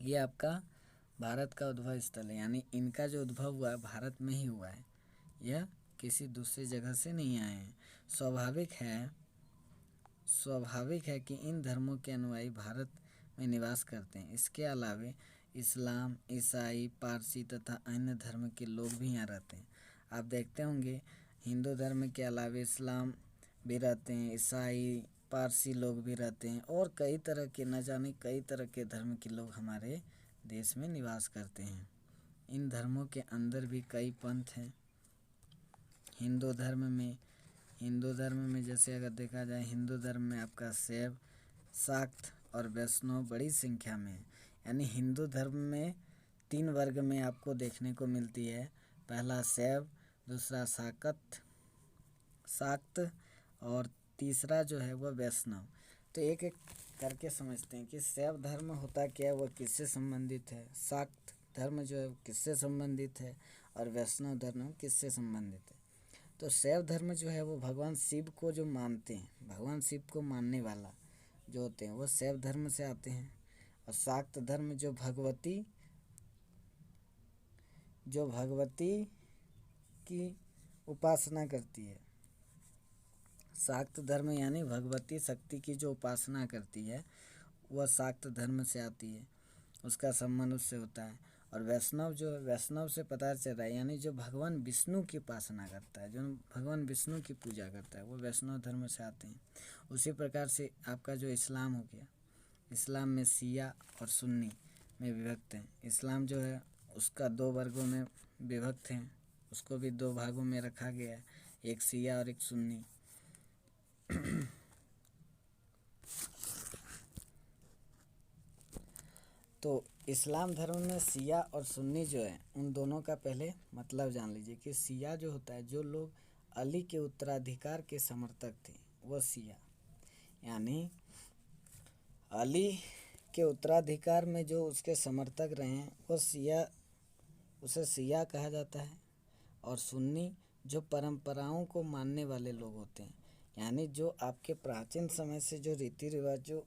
ये आपका भारत का उद्भव स्थल है। यानी इनका जो उद्भव हुआ है भारत में ही हुआ है, यह किसी दूसरी जगह से नहीं आए हैं। स्वाभाविक है कि इन धर्मों के अनुयायी भारत में निवास करते हैं। इसके अलावा इस्लाम, ईसाई, पारसी तथा अन्य धर्म के लोग भी यहाँ रहते हैं। आप देखते होंगे हिंदू धर्म के अलावा इस्लाम भी रहते हैं, ईसाई, पारसी लोग भी रहते हैं, और कई तरह के, न जाने कई तरह के धर्म के लोग हमारे देश में निवास करते हैं। इन धर्मों के अंदर भी कई पंथ हैं। हिंदू धर्म में जैसे अगर देखा जाए, हिंदू धर्म में आपका शैव, शाक्त और वैष्णव बड़ी संख्या में है। यानी हिंदू धर्म में 3 वर्ग में आपको देखने को मिलती है। पहला शैव, दूसरा शाक्त और तीसरा जो है वह वैष्णव। तो एक एक करके समझते हैं कि शैव धर्म होता क्या है, वह किससे संबंधित है, शाक्त धर्म जो है किससे संबंधित है, और वैष्णव धर्म किससे संबंधित है। तो शैव धर्म जो है वो भगवान शिव को जो मानते हैं, भगवान शिव को मानने वाला जो होते हैं वो शैव धर्म से आते हैं। और शाक्त धर्म जो भगवती की उपासना करती है, शाक्त धर्म यानी भगवती शक्ति की जो उपासना करती है वह शाक्त धर्म से आती है, उसका संबंध उससे होता है। और वैष्णव जो है, वैष्णव से पता चल रहा है, यानी जो भगवान विष्णु की उपासना करता है, जो भगवान विष्णु की पूजा करता है, वो वैष्णव धर्म से आते हैं। उसी प्रकार से आपका जो इस्लाम हो गया, इस्लाम में शिया और सुन्नी में विभक्त हैं। इस्लाम जो है उसका 2 वर्गों में विभक्त हैं, उसको भी 2 भागों में रखा गया है, एक शिया और एक सुन्नी। तो इस्लाम धर्म में शिया और सुन्नी जो है उन दोनों का पहले मतलब जान लीजिए कि शिया जो होता है, जो लोग अली के उत्तराधिकार के समर्थक थे वो शिया, यानी अली के उत्तराधिकार में जो उसके समर्थक रहे हैं वो शिया, उसे शिया कहा जाता है। और सुन्नी जो परंपराओं को मानने वाले लोग होते हैं, यानी जो आपके प्राचीन समय से जो रीति रिवाज, जो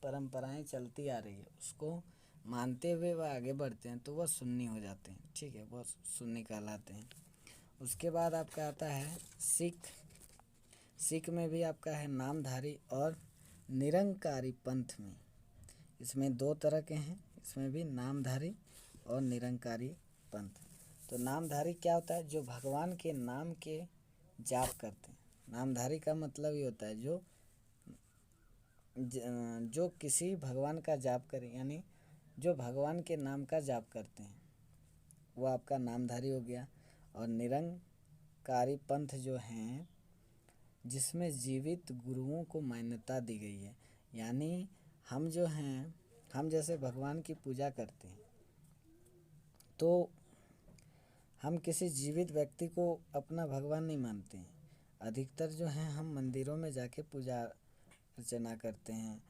परंपराएं चलती आ रही है उसको मानते हुए वह आगे बढ़ते हैं, तो वह सुन्नी हो जाते हैं। ठीक है, वह सुन्नी कहलाते हैं। उसके बाद आपका आता है सिख में भी आपका है नामधारी और निरंकारी पंथ में। इसमें 2 तरह के हैं, इसमें भी नामधारी और निरंकारी पंथ। तो नामधारी क्या होता है, जो भगवान के नाम के जाप करते हैं। नामधारी का मतलब ये होता है जो किसी भगवान का जाप करें, यानी जो भगवान के नाम का जाप करते हैं वो आपका नामधारी हो गया। और निरंकारी पंथ जो हैं जिसमें जीवित गुरुओं को मान्यता दी गई है, यानी हम जो हैं, हम जैसे भगवान की पूजा करते हैं तो हम किसी जीवित व्यक्ति को अपना भगवान नहीं मानते हैं। अधिकतर जो हैं हम मंदिरों में जाके पूजा अर्चना करते हैं,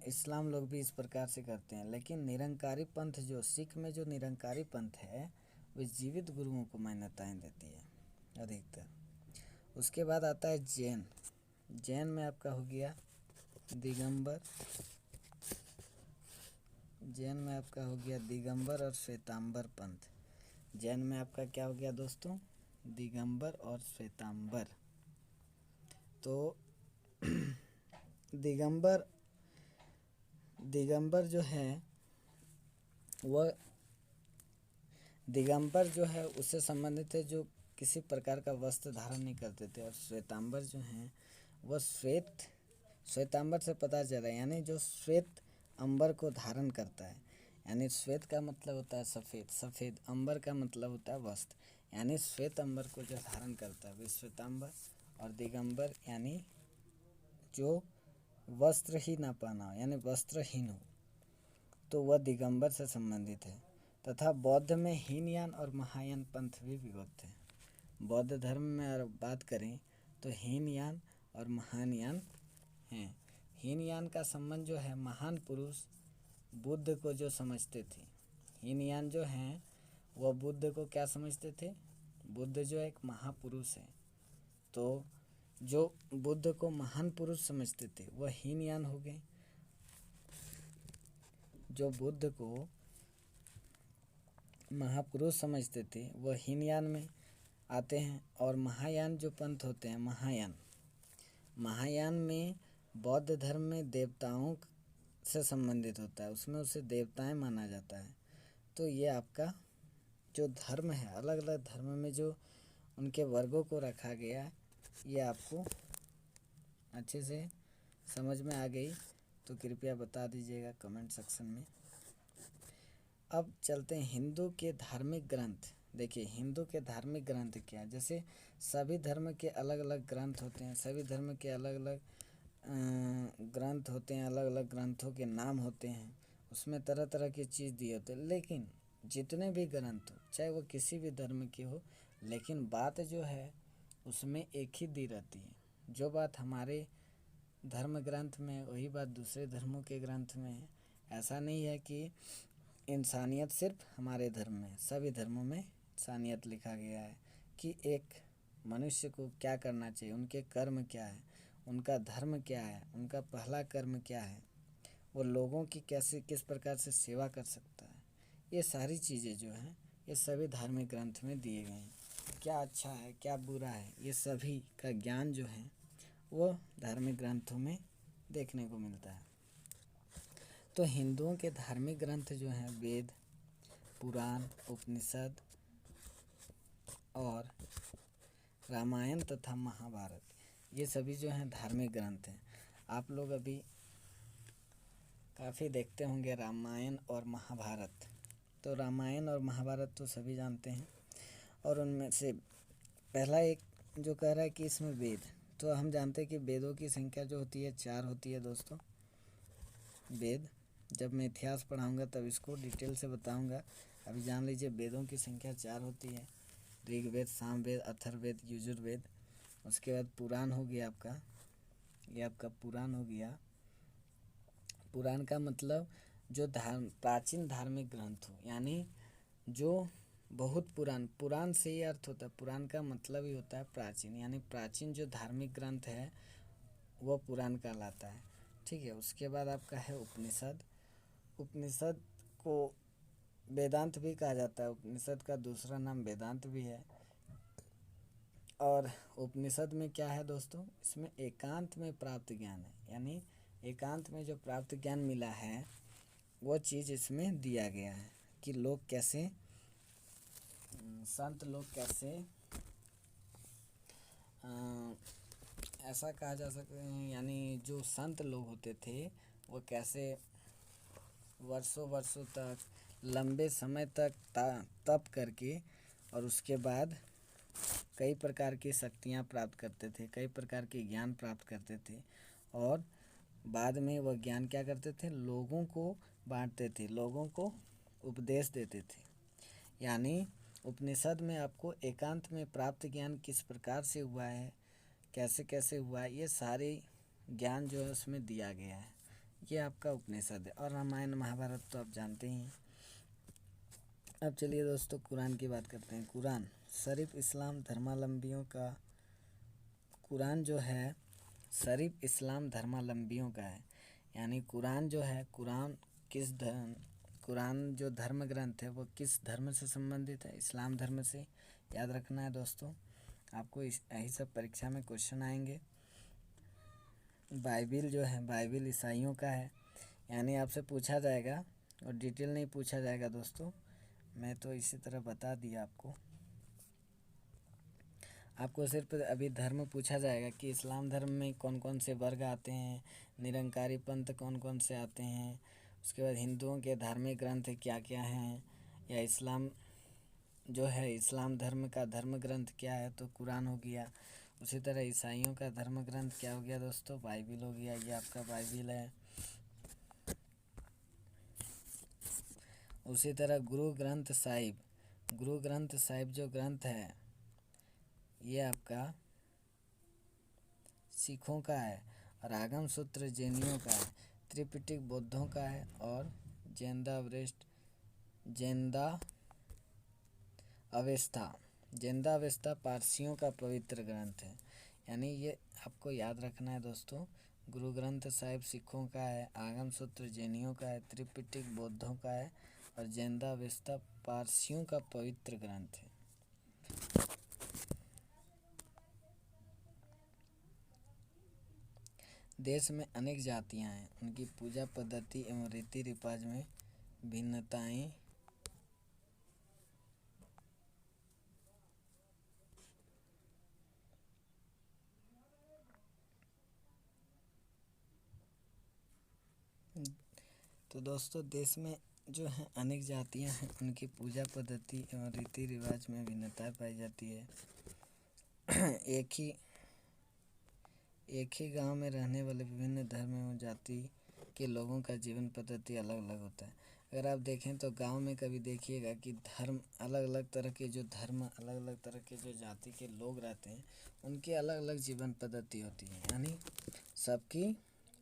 इस्लाम लोग भी इस प्रकार से करते हैं। लेकिन निरंकारी पंथ, जो सिख में जो निरंकारी पंथ है वो जीवित गुरुओं को मान्यताएं देती है अधिकतर। उसके बाद आता है जैन में आपका हो गया दिगंबर जैन में आपका हो गया दिगंबर और श्वेतांबर पंथ। जैन में आपका क्या हो गया दोस्तों? दिगंबर और श्वेतांबर। तो दिगंबर दिगंबर जो है वह दिगंबर जो है उससे संबंधित है जो किसी प्रकार का वस्त्र धारण नहीं करते थे। और श्वेतांबर जो हैं वह श्वेतांबर से पता चला, यानी जो श्वेत अंबर को धारण करता है। यानी श्वेत का मतलब होता है सफ़ेद, सफ़ेद अंबर का मतलब होता है वस्त्र, यानी श्वेत अंबर को जो धारण करता है वे श्वेतांबर। और दिगंबर यानी जो वस्त्र ही ना पहना हो, यानी वस्त्रहीन हो, तो वह दिगंबर से संबंधित है। तथा बौद्ध में हीनयान और महायान पंथ भी विभक्त है। बौद्ध धर्म में अगर बात करें तो हीनयान और महायान हैं। हीनयान का संबंध जो है महान पुरुष बुद्ध को जो समझते थे। हीनयान जो हैं वह बुद्ध को क्या समझते थे? बुद्ध जो एक महापुरुष है, तो जो बुद्ध को महान पुरुष समझते थे वह हीनयान हो गए। जो बुद्ध को महापुरुष समझते थे वह हीनयान में आते हैं। और महायान जो पंथ होते हैं, महायान में बौद्ध धर्म में देवताओं से संबंधित होता है, उसमें उसे देवताएं माना जाता है। तो ये आपका जो धर्म है, अलग अलग धर्म में जो उनके वर्गों को रखा गया है, ये आपको अच्छे से समझ में आ गई तो कृपया बता दीजिएगा कमेंट सेक्शन में। अब चलते हैं हिंदू के धार्मिक ग्रंथ। देखिए हिंदू के धार्मिक ग्रंथ क्या है? जैसे सभी धर्म के अलग अलग ग्रंथ होते हैं, सभी धर्म के अलग अलग ग्रंथ होते हैं, अलग अलग ग्रंथों के नाम होते हैं, उसमें तरह तरह की चीज़ दी होती है। लेकिन जितने भी ग्रंथ हो, चाहे वो किसी भी धर्म की हो, लेकिन बात जो है उसमें एक ही दी रहती है। जो बात हमारे धर्म ग्रंथ में वही बात दूसरे धर्मों के ग्रंथ में है। ऐसा नहीं है कि इंसानियत सिर्फ हमारे धर्म में, सभी धर्मों में इंसानियत लिखा गया है कि एक मनुष्य को क्या करना चाहिए, उनके कर्म क्या है, उनका धर्म क्या है, उनका पहला कर्म क्या है, वो लोगों की कैसे किस प्रकार से सेवा कर सकता है। ये सारी चीज़ें जो हैं ये सभी धार्मिक ग्रंथ में दिए गए हैं। क्या अच्छा है क्या बुरा है, ये सभी का ज्ञान जो है वो धार्मिक ग्रंथों में देखने को मिलता है। तो हिंदुओं के धार्मिक ग्रंथ जो हैं वेद, पुराण, उपनिषद और रामायण तथा महाभारत, ये सभी जो हैं धार्मिक ग्रंथ हैं। आप लोग अभी काफ़ी देखते होंगे रामायण और महाभारत। तो रामायण और महाभारत तो सभी जानते हैं। और उनमें से पहला एक जो कह रहा है कि इसमें वेद, तो हम जानते हैं कि वेदों की संख्या जो होती है 4 होती है दोस्तों। वेद जब मैं इतिहास पढ़ाऊंगा तब इसको डिटेल से बताऊंगा। अभी जान लीजिए वेदों की संख्या 4 होती है। ऋग्वेद, सामवेद, अथर्ववेद, यजुर्वेद। उसके बाद पुराण हो गया आपका, ये आपका पुराण हो गया। पुराण का मतलब जो प्राचीन धार्मिक ग्रंथ हो, यानी जो बहुत पुराण से ही अर्थ होता है। पुराण का मतलब ही होता है प्राचीन, यानी प्राचीन जो धार्मिक ग्रंथ है वो पुराण कहलाता है। ठीक है। उसके बाद आपका है उपनिषद। उपनिषद को वेदांत भी कहा जाता है, उपनिषद का दूसरा नाम वेदांत भी है। और उपनिषद में क्या है दोस्तों, इसमें एकांत में प्राप्त ज्ञान है, यानी एकांत में जो प्राप्त ज्ञान मिला है वो चीज़ इसमें दिया गया है कि लोग कैसे, संत लोग कैसे, ऐसा कहा जा सकता है, यानी जो संत लोग होते थे वो कैसे वर्षों वर्षों तक, लंबे समय तक तप करके और उसके बाद कई प्रकार की शक्तियाँ प्राप्त करते थे, कई प्रकार के ज्ञान प्राप्त करते थे। और बाद में वह ज्ञान क्या करते थे, लोगों को बांटते थे, लोगों को उपदेश देते थे। यानी उपनिषद में आपको एकांत में प्राप्त ज्ञान किस प्रकार से हुआ है, कैसे कैसे हुआ है, ये सारे ज्ञान जो है उसमें दिया गया है। ये आपका उपनिषद है। और रामायण महाभारत तो आप जानते ही हैं। अब चलिए दोस्तों कुरान की बात करते हैं। कुरान शरीफ इस्लाम धर्मावलंबियों का, कुरान जो है शरीफ इस्लाम धर्मावलंबियों का है। यानी कुरान जो है, कुरान किस धर्म कुरान जो धर्म ग्रंथ है वो किस धर्म से संबंधित है? इस्लाम धर्म से। याद रखना है दोस्तों, आपको यही सब परीक्षा में क्वेश्चन आएंगे। बाइबिल जो है, बाइबिल ईसाइयों का है, यानी आपसे पूछा जाएगा और डिटेल नहीं पूछा जाएगा दोस्तों। मैं तो इसी तरह बता दिया आपको। आपको सिर्फ अभी धर्म पूछा जाएगा कि इस्लाम धर्म में कौन कौन से वर्ग आते हैं, निरंकारी पंथ कौन कौन से आते हैं, उसके बाद हिंदुओं के धार्मिक ग्रंथ क्या क्या हैं, या इस्लाम जो है इस्लाम धर्म का धर्म ग्रंथ क्या है, तो कुरान हो गया। उसी तरह ईसाइयों का धर्म ग्रंथ क्या हो गया दोस्तों? बाइबिल हो गया, ये आपका बाइबिल है। उसी तरह गुरु ग्रंथ साहिब जो ग्रंथ है ये आपका सिखों का है, और आगम सूत्र जैनियों का है, त्रिपिटक बौद्धों का है, और जेंदा अवेस्ता पारसियों का पवित्र ग्रंथ है। यानी ये आपको याद रखना है दोस्तों। गुरु ग्रंथ साहिब सिखों का है, आगम सूत्र जैनियों का है, त्रिपिटक बौद्धों का है, और जेंदा अवेस्ता पारसियों का पवित्र ग्रंथ है। देश में अनेक जातियां हैं, उनकी पूजा पद्धति एवं रीति रिवाज में भिन्नताएं तो दोस्तों देश में जो है अनेक जातियां हैं, उनकी पूजा पद्धति एवं रीति रिवाज में भिन्नताएं पाई जाती है। एक ही गांव में रहने वाले विभिन्न धर्म एवं जाति के लोगों का जीवन पद्धति अलग अलग होता है। अगर आप देखें तो गांव में कभी देखिएगा कि धर्म अलग अलग तरह के जो धर्म अलग अलग तरह के जो जाति के लोग रहते हैं, उनकी अलग अलग जीवन पद्धति होती है। यानी सबकी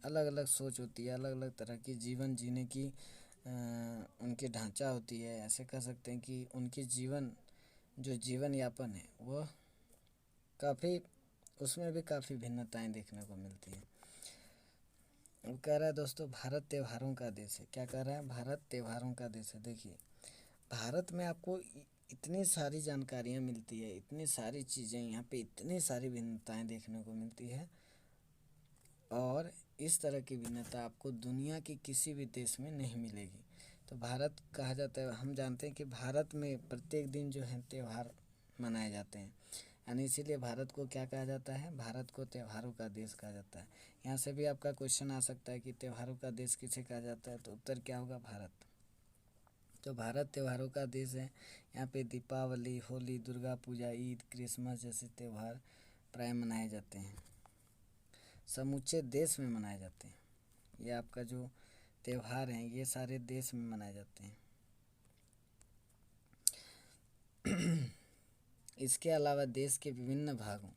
अलग अलग सोच होती है, अलग अलग तरह की जीवन जीने की उनकी ढांचा होती है। ऐसे कह सकते हैं कि उनकी जीवन यापन है वो काफ़ी, उसमें भी काफ़ी भिन्नताएं देखने को मिलती हैं। वो कह रहा है दोस्तों भारत त्योहारों का देश है। क्या कह रहा है? भारत त्योहारों का देश है। देखिए भारत में आपको इतनी सारी जानकारियाँ मिलती है, इतनी सारी चीज़ें यहाँ पे, इतनी सारी भिन्नताएं देखने को मिलती है, और इस तरह की भिन्नता आपको दुनिया के किसी भी देश में नहीं मिलेगी। तो भारत कहा जाता है, हम जानते हैं कि भारत में प्रत्येक दिन जो है त्यौहार मनाए जाते हैं, यानी इसीलिए भारत को क्या कहा जाता है? भारत को त्योहारों का देश कहा जाता है। यहाँ से भी आपका क्वेश्चन आ सकता है कि त्योहारों का देश किसे कहा जाता है, तो उत्तर क्या होगा? भारत। तो भारत त्योहारों का देश है। यहाँ पे दीपावली, होली, दुर्गा पूजा, ईद, क्रिसमस जैसे त्यौहार प्राय मनाए जाते हैं, समूचे देश में मनाए जाते हैं। ये आपका जो त्यौहार हैं ये सारे देश में मनाए जाते हैं। इसके अलावा देश के विभिन्न भागों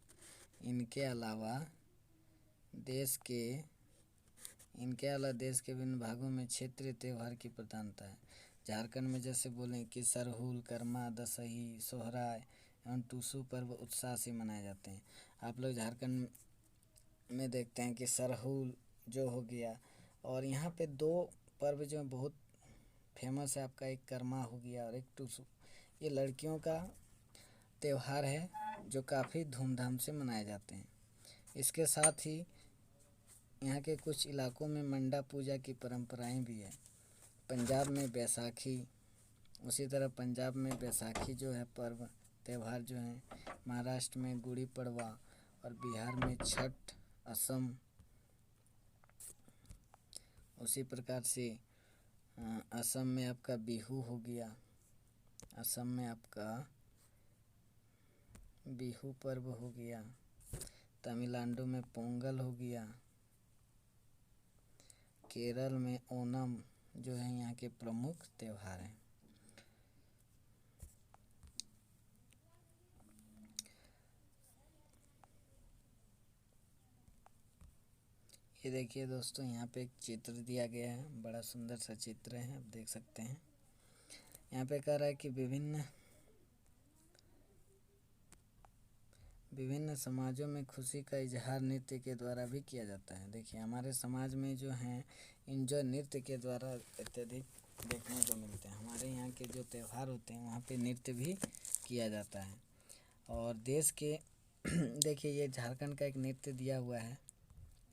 देश के विभिन्न भागों में क्षेत्रीय त्यौहार की प्रधानता है। झारखंड में जैसे बोलें कि सरहुल, करमा, दशहरी, सोहराय एवं टूसू पर्व उत्साह से मनाए जाते हैं। आप लोग झारखंड में देखते हैं कि सरहुल जो हो गया, और यहाँ पे दो पर्व जो बहुत फेमस है आपका, एक करमा हो गया और एक टूसू। ये लड़कियों का त्यौहार है जो काफ़ी धूमधाम से मनाए जाते हैं। इसके साथ ही यहाँ के कुछ इलाकों में मंडा पूजा की परंपराएं भी है। पंजाब में बैसाखी, उसी तरह पंजाब में बैसाखी जो है पर्व त्यौहार जो है, महाराष्ट्र में गुड़ी पड़वा, और बिहार में छठ, असम उसी प्रकार से असम में आपका बिहू हो गया, असम में आपका बिहू पर्व हो गया, तमिलनाडु में पोंगल हो गया, केरल में ओणम जो है यहाँ के प्रमुख त्यौहार हैं। ये देखिए दोस्तों यहाँ पे एक चित्र दिया गया है, बड़ा सुंदर सा चित्र है, आप देख सकते हैं। यहाँ पे कह रहा है कि विभिन्न समाजों में खुशी का इजहार नृत्य के द्वारा भी किया जाता है। देखिए हमारे समाज में जो हैं इन जो नृत्य के द्वारा अत्यधिक देखने को मिलते हैं। हमारे यहाँ के जो त्यौहार होते हैं वहाँ पे नृत्य भी किया जाता है। और देश के देखिए ये झारखंड का एक नृत्य दिया हुआ है,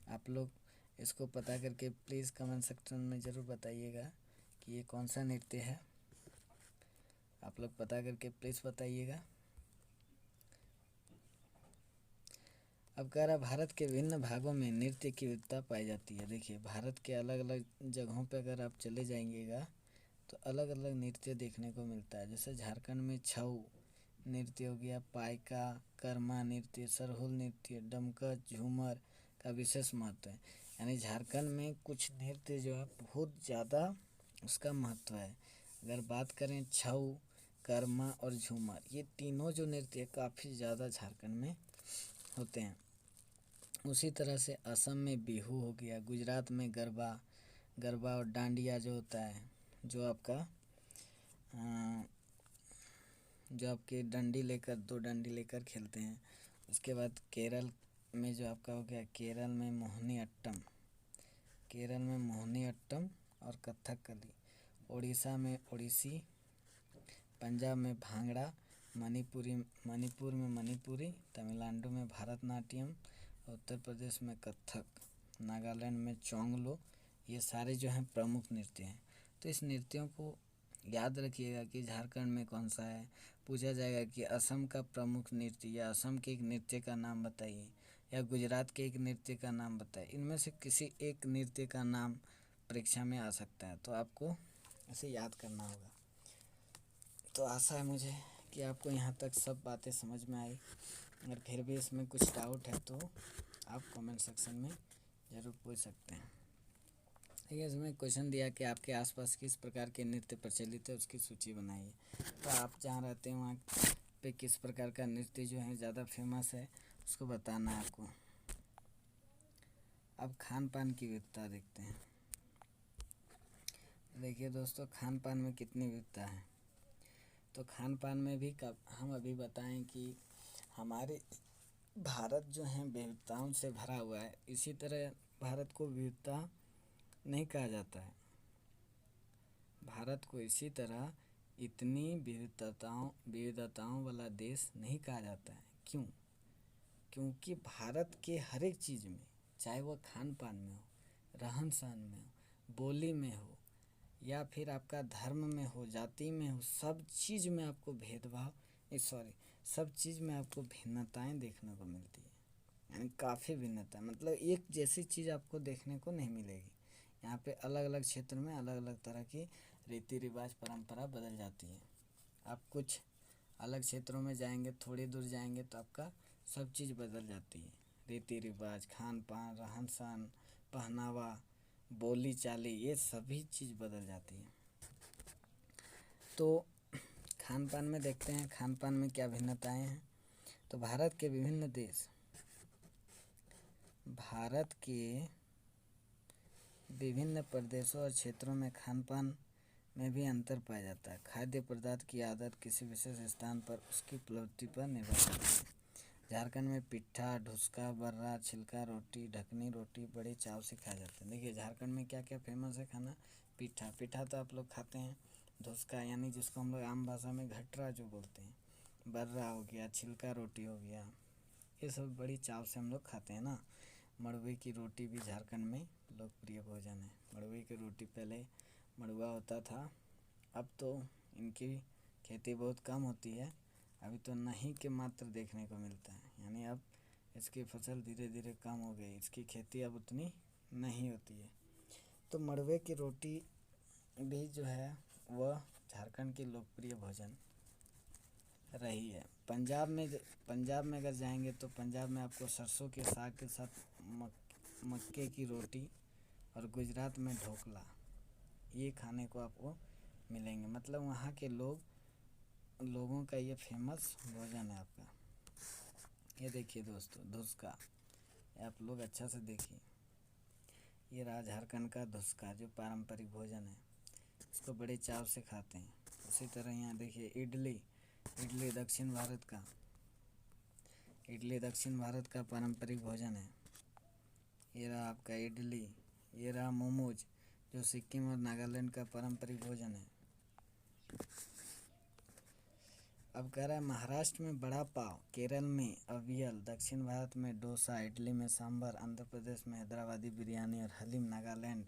आप लोग इसको पता करके प्लीज़ कमेंट सेक्शन में ज़रूर बताइएगा कि ये कौन सा नृत्य है। आप लोग पता करके प्लीज़ बताइएगा। अब कह रहा भारत के विभिन्न भागों में नृत्य की विविधता पाई जाती है। देखिए भारत के अलग अलग जगहों पर अगर आप चले जाएंगेगा तो अलग अलग नृत्य देखने को मिलता है। जैसे झारखंड में छऊ नृत्य हो गया, पाइका, कर्मा नृत्य, सरहुल नृत्य, डमका, झूमर का विशेष महत्व है। यानी झारखंड में कुछ नृत्य जो है बहुत ज़्यादा उसका महत्व है। अगर बात करें छऊ, कर्मा और झूमर, ये तीनों जो नृत्य काफ़ी ज़्यादा झारखंड में होते हैं। उसी तरह से असम में बिहू हो गया, गुजरात में गरबा और डांडिया जो होता है, जो आपके डंडी लेकर, दो डंडी लेकर खेलते हैं। उसके बाद केरल में जो आपका हो गया, केरल में मोहिनी अट्टम और कथकली, उड़ीसा में ओडिसी, पंजाब में भांगड़ा, मणिपुर में मणिपुरी, तमिलनाडु में भरतनाट्यम, उत्तर प्रदेश में कथक, नागालैंड में चोंगलो, ये सारे जो हैं प्रमुख नृत्य हैं। तो इस नृत्यों को याद रखिएगा कि झारखंड में कौन सा है। पूछा जाएगा कि असम का प्रमुख नृत्य या असम के एक नृत्य का नाम बताइए या गुजरात के एक नृत्य का नाम बताइए। इनमें से किसी एक नृत्य का नाम परीक्षा में आ सकता है, तो आपको इसे याद करना होगा। तो आशा है मुझे कि आपको यहाँ तक सब बातें समझ में आई। अगर फिर भी इसमें कुछ डाउट है तो आप कमेंट सेक्शन में ज़रूर पूछ सकते हैं। ठीक है, इसमें क्वेश्चन दिया कि आपके आसपास किस प्रकार के नृत्य प्रचलित है, उसकी सूची बनाइए। तो आप जहाँ रहते हैं वहाँ पे किस प्रकार का नृत्य जो है ज़्यादा फेमस है उसको बताना है आपको। अब खान पान की विविधता देखते हैं। देखिए दोस्तों, खान पान में कितनी विविधता है। तो खान पान में भी हम अभी बताएं कि हमारे भारत जो है विविधताओं से भरा हुआ है। इसी तरह भारत को विविधता नहीं कहा जाता है। भारत को इसी तरह इतनी विविधताओं वाला देश नहीं कहा जाता है। क्यों? क्योंकि भारत के हर एक चीज़ में, चाहे वह खान पान में हो, रहन सहन में हो, बोली में हो या फिर आपका धर्म में हो, जाति में हो, सब चीज़ में आपको सब चीज़ में आपको भिन्नताएं देखने को मिलती है। यानी काफ़ी भिन्नता, मतलब एक जैसी चीज़ आपको देखने को नहीं मिलेगी। यहाँ पे अलग अलग क्षेत्र में अलग अलग तरह की रीति रिवाज परंपरा बदल जाती है। आप कुछ अलग क्षेत्रों में जाएंगे, थोड़ी दूर जाएंगे तो आपका सब चीज़ बदल जाती है। रीति रिवाज, खान पान, रहन सहन, पहनावा, बोली चाली, ये सभी चीज़ बदल जाती है। तो खान पान में देखते हैं खान पान में क्या भिन्नताएं हैं। तो भारत के विभिन्न प्रदेशों और क्षेत्रों में खान पान में भी अंतर पाया जाता है। खाद्य पदार्थ की आदत किसी विशेष स्थान पर उसकी उपलब्धि पर निर्भर करती है। झारखंड में पिट्ठा, ढुसका, बर्रा, छिलका रोटी, ढकनी रोटी बड़े चाव से खाया जाता है। देखिए झारखंड में क्या क्या फेमस है खाना। पिट्ठा तो आप लोग खाते हैं। ढुसका यानी जिसको हम लोग आम भाषा में घटरा जो बोलते हैं, बर्रा हो गया, छिलका रोटी हो गया, ये सब बड़ी चाव से हम लोग खाते हैं ना। मड़ुए की रोटी भी झारखंड में लोकप्रिय भोजन है। मड़ुए की रोटी, पहले मड़ुआ होता था, अब तो इनकी खेती बहुत कम होती है। अभी तो नहीं के मात्र देखने को मिलता है, यानी अब इसकी फसल धीरे धीरे कम हो गई, इसकी खेती अब उतनी नहीं होती है। तो मड़ुए की रोटी भी जो है वह झारखंड की लोकप्रिय भोजन रही है। पंजाब में अगर जाएंगे तो पंजाब में आपको सरसों के साग के साथ मक्के की रोटी, और गुजरात में ढोकला, ये खाने को आपको मिलेंगे। मतलब वहाँ के लोगों का ये फेमस भोजन है आपका। ये देखिए दोस्तों, धुसका, आप लोग अच्छा से देखिए, ये रहा झारखंड का धुसका जो पारंपरिक भोजन है, इसको बड़े चाव से खाते हैं। उसी तरह यहाँ देखिए इडली दक्षिण भारत का, इडली दक्षिण भारत का पारंपरिक भोजन है। ये रहा आपका इडली। ये रहा मोमोज, जो सिक्किम और नागालैंड का पारंपरिक भोजन है। अब कह रहा है महाराष्ट्र में बड़ा पाव, केरल में अवियल, दक्षिण भारत में डोसा, इडली में सांभर, आंध्र प्रदेश में हैदराबादी बिरयानी और हलीम, नागालैंड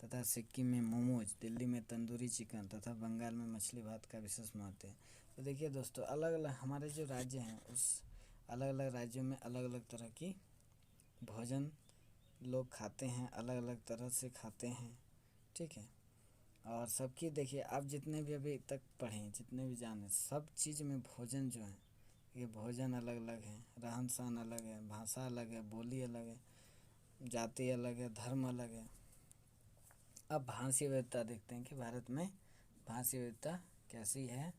तथा सिक्किम में मोमोज, दिल्ली में तंदूरी चिकन तथा बंगाल में मछली भात का विशेष महत्व है। तो देखिए दोस्तों, अलग अलग हमारे जो राज्य हैं उस अलग अलग राज्यों में अलग अलग तरह की भोजन लोग खाते हैं, अलग अलग तरह से खाते हैं, ठीक है। और सबकी देखिए, आप जितने भी अभी तक पढ़ें, जितने भी जाने, सब चीज़ में भोजन जो है, ये भोजन अलग अलग है, रहन सहन अलग है, भाषा अलग है, बोली अलग है, जाति अलग है, धर्म अलग है। अब भाषीय विविधता देखते हैं कि भारत में भाषीय विविधता कैसी है,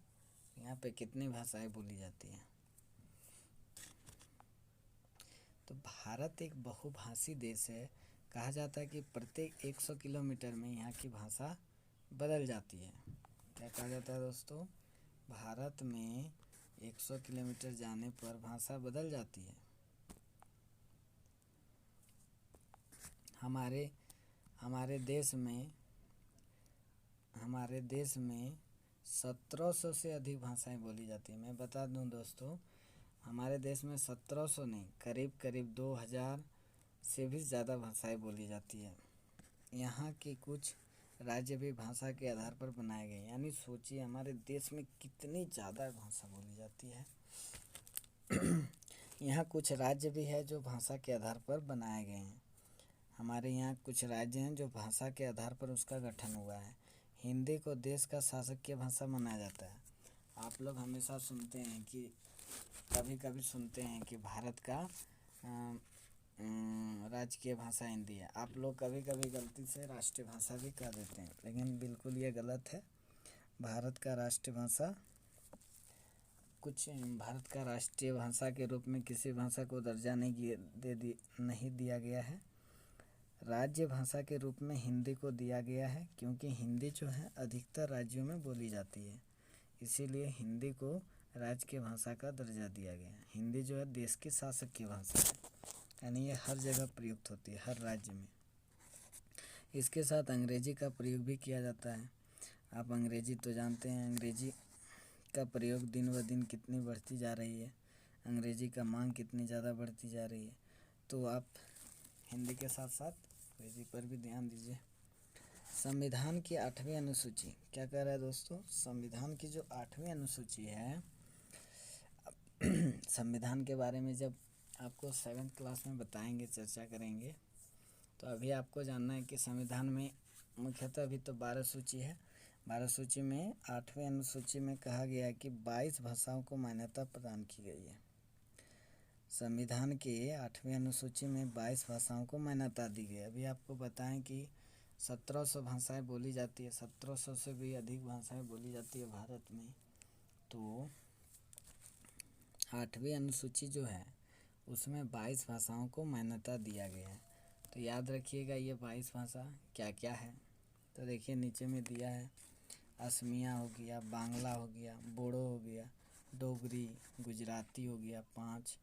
यहाँ पे कितनी भाषाएं बोली जाती हैं। तो भारत एक बहुभाषी देश है। कहा जाता है कि प्रत्येक 100 किलोमीटर में यहाँ की भाषा बदल जाती है। क्या कहा जाता है दोस्तों? भारत में 100 किलोमीटर जाने पर भाषा बदल जाती है। हमारे देश में 1700 से अधिक भाषाएं बोली जाती हैं। मैं बता दूं दोस्तों, हमारे देश में 1700 नहीं, करीब 2000 से भी ज़्यादा भाषाएं बोली जाती है। यहाँ की कुछ राज्य भी भाषा के आधार पर बनाए गए, यानी सोचिए हमारे देश में कितनी ज़्यादा भाषा बोली जाती है। यहाँ कुछ राज्य भी है जो भाषा के आधार पर बनाए गए हैं। हमारे यहाँ कुछ राज्य हैं जो भाषा के आधार पर उसका गठन हुआ है। हिंदी को देश का शासकीय भाषा माना जाता है। आप लोग हमेशा सुनते हैं कि कभी सुनते हैं कि भारत का राजकीय भाषा हिंदी है। आप लोग कभी गलती से राष्ट्रीय भाषा भी कह देते हैं, लेकिन बिल्कुल ये गलत है। भारत का राष्ट्रीय भाषा के रूप में किसी भाषा को दर्जा नहीं दिया गया है। राज्य भाषा के रूप में हिंदी को दिया गया है, क्योंकि हिंदी जो है अधिकतर राज्यों में बोली जाती है, इसीलिए हिंदी को राज्य की भाषा का दर्जा दिया गया है। हिंदी जो है देश की शासकीय भाषा है, यानी ये हर जगह प्रयुक्त होती है, हर राज्य में। इसके साथ अंग्रेजी का प्रयोग भी किया जाता है। आप अंग्रेजी तो जानते हैं, अंग्रेजी का प्रयोग दिन ब दिन कितनी बढ़ती जा रही है, अंग्रेजी का मांग कितनी ज़्यादा बढ़ती जा रही है। तो आप हिंदी के साथ साथ अंग्रेजी पर भी ध्यान दीजिए। संविधान की 8वीं अनुसूची क्या कह रहा है दोस्तों? संविधान की जो 8वीं अनुसूची है, संविधान के बारे में जब आपको 7th क्लास में बताएंगे, चर्चा करेंगे, तो अभी आपको जानना है कि संविधान में मुख्यतः अभी तो 12 सूची है। 12 सूची में 8वीं अनुसूची में कहा गया है कि 22 भाषाओं को मान्यता प्रदान की गई है। संविधान के 8वीं अनुसूची में 22 भाषाओं को मान्यता दी गई है। अभी आपको बताएं कि 1700 भाषाएं बोली जाती है, 1700 से भी अधिक भाषाएं बोली जाती है भारत में। तो 8वीं अनुसूची जो है उसमें 22 भाषाओं को मान्यता दिया गया है। तो याद रखिएगा ये 22 भाषा क्या क्या है। तो देखिए नीचे में दिया है, असमिया हो गया, बांग्ला हो गया, बोडो हो गया, डोगरी, गुजराती हो गया 5,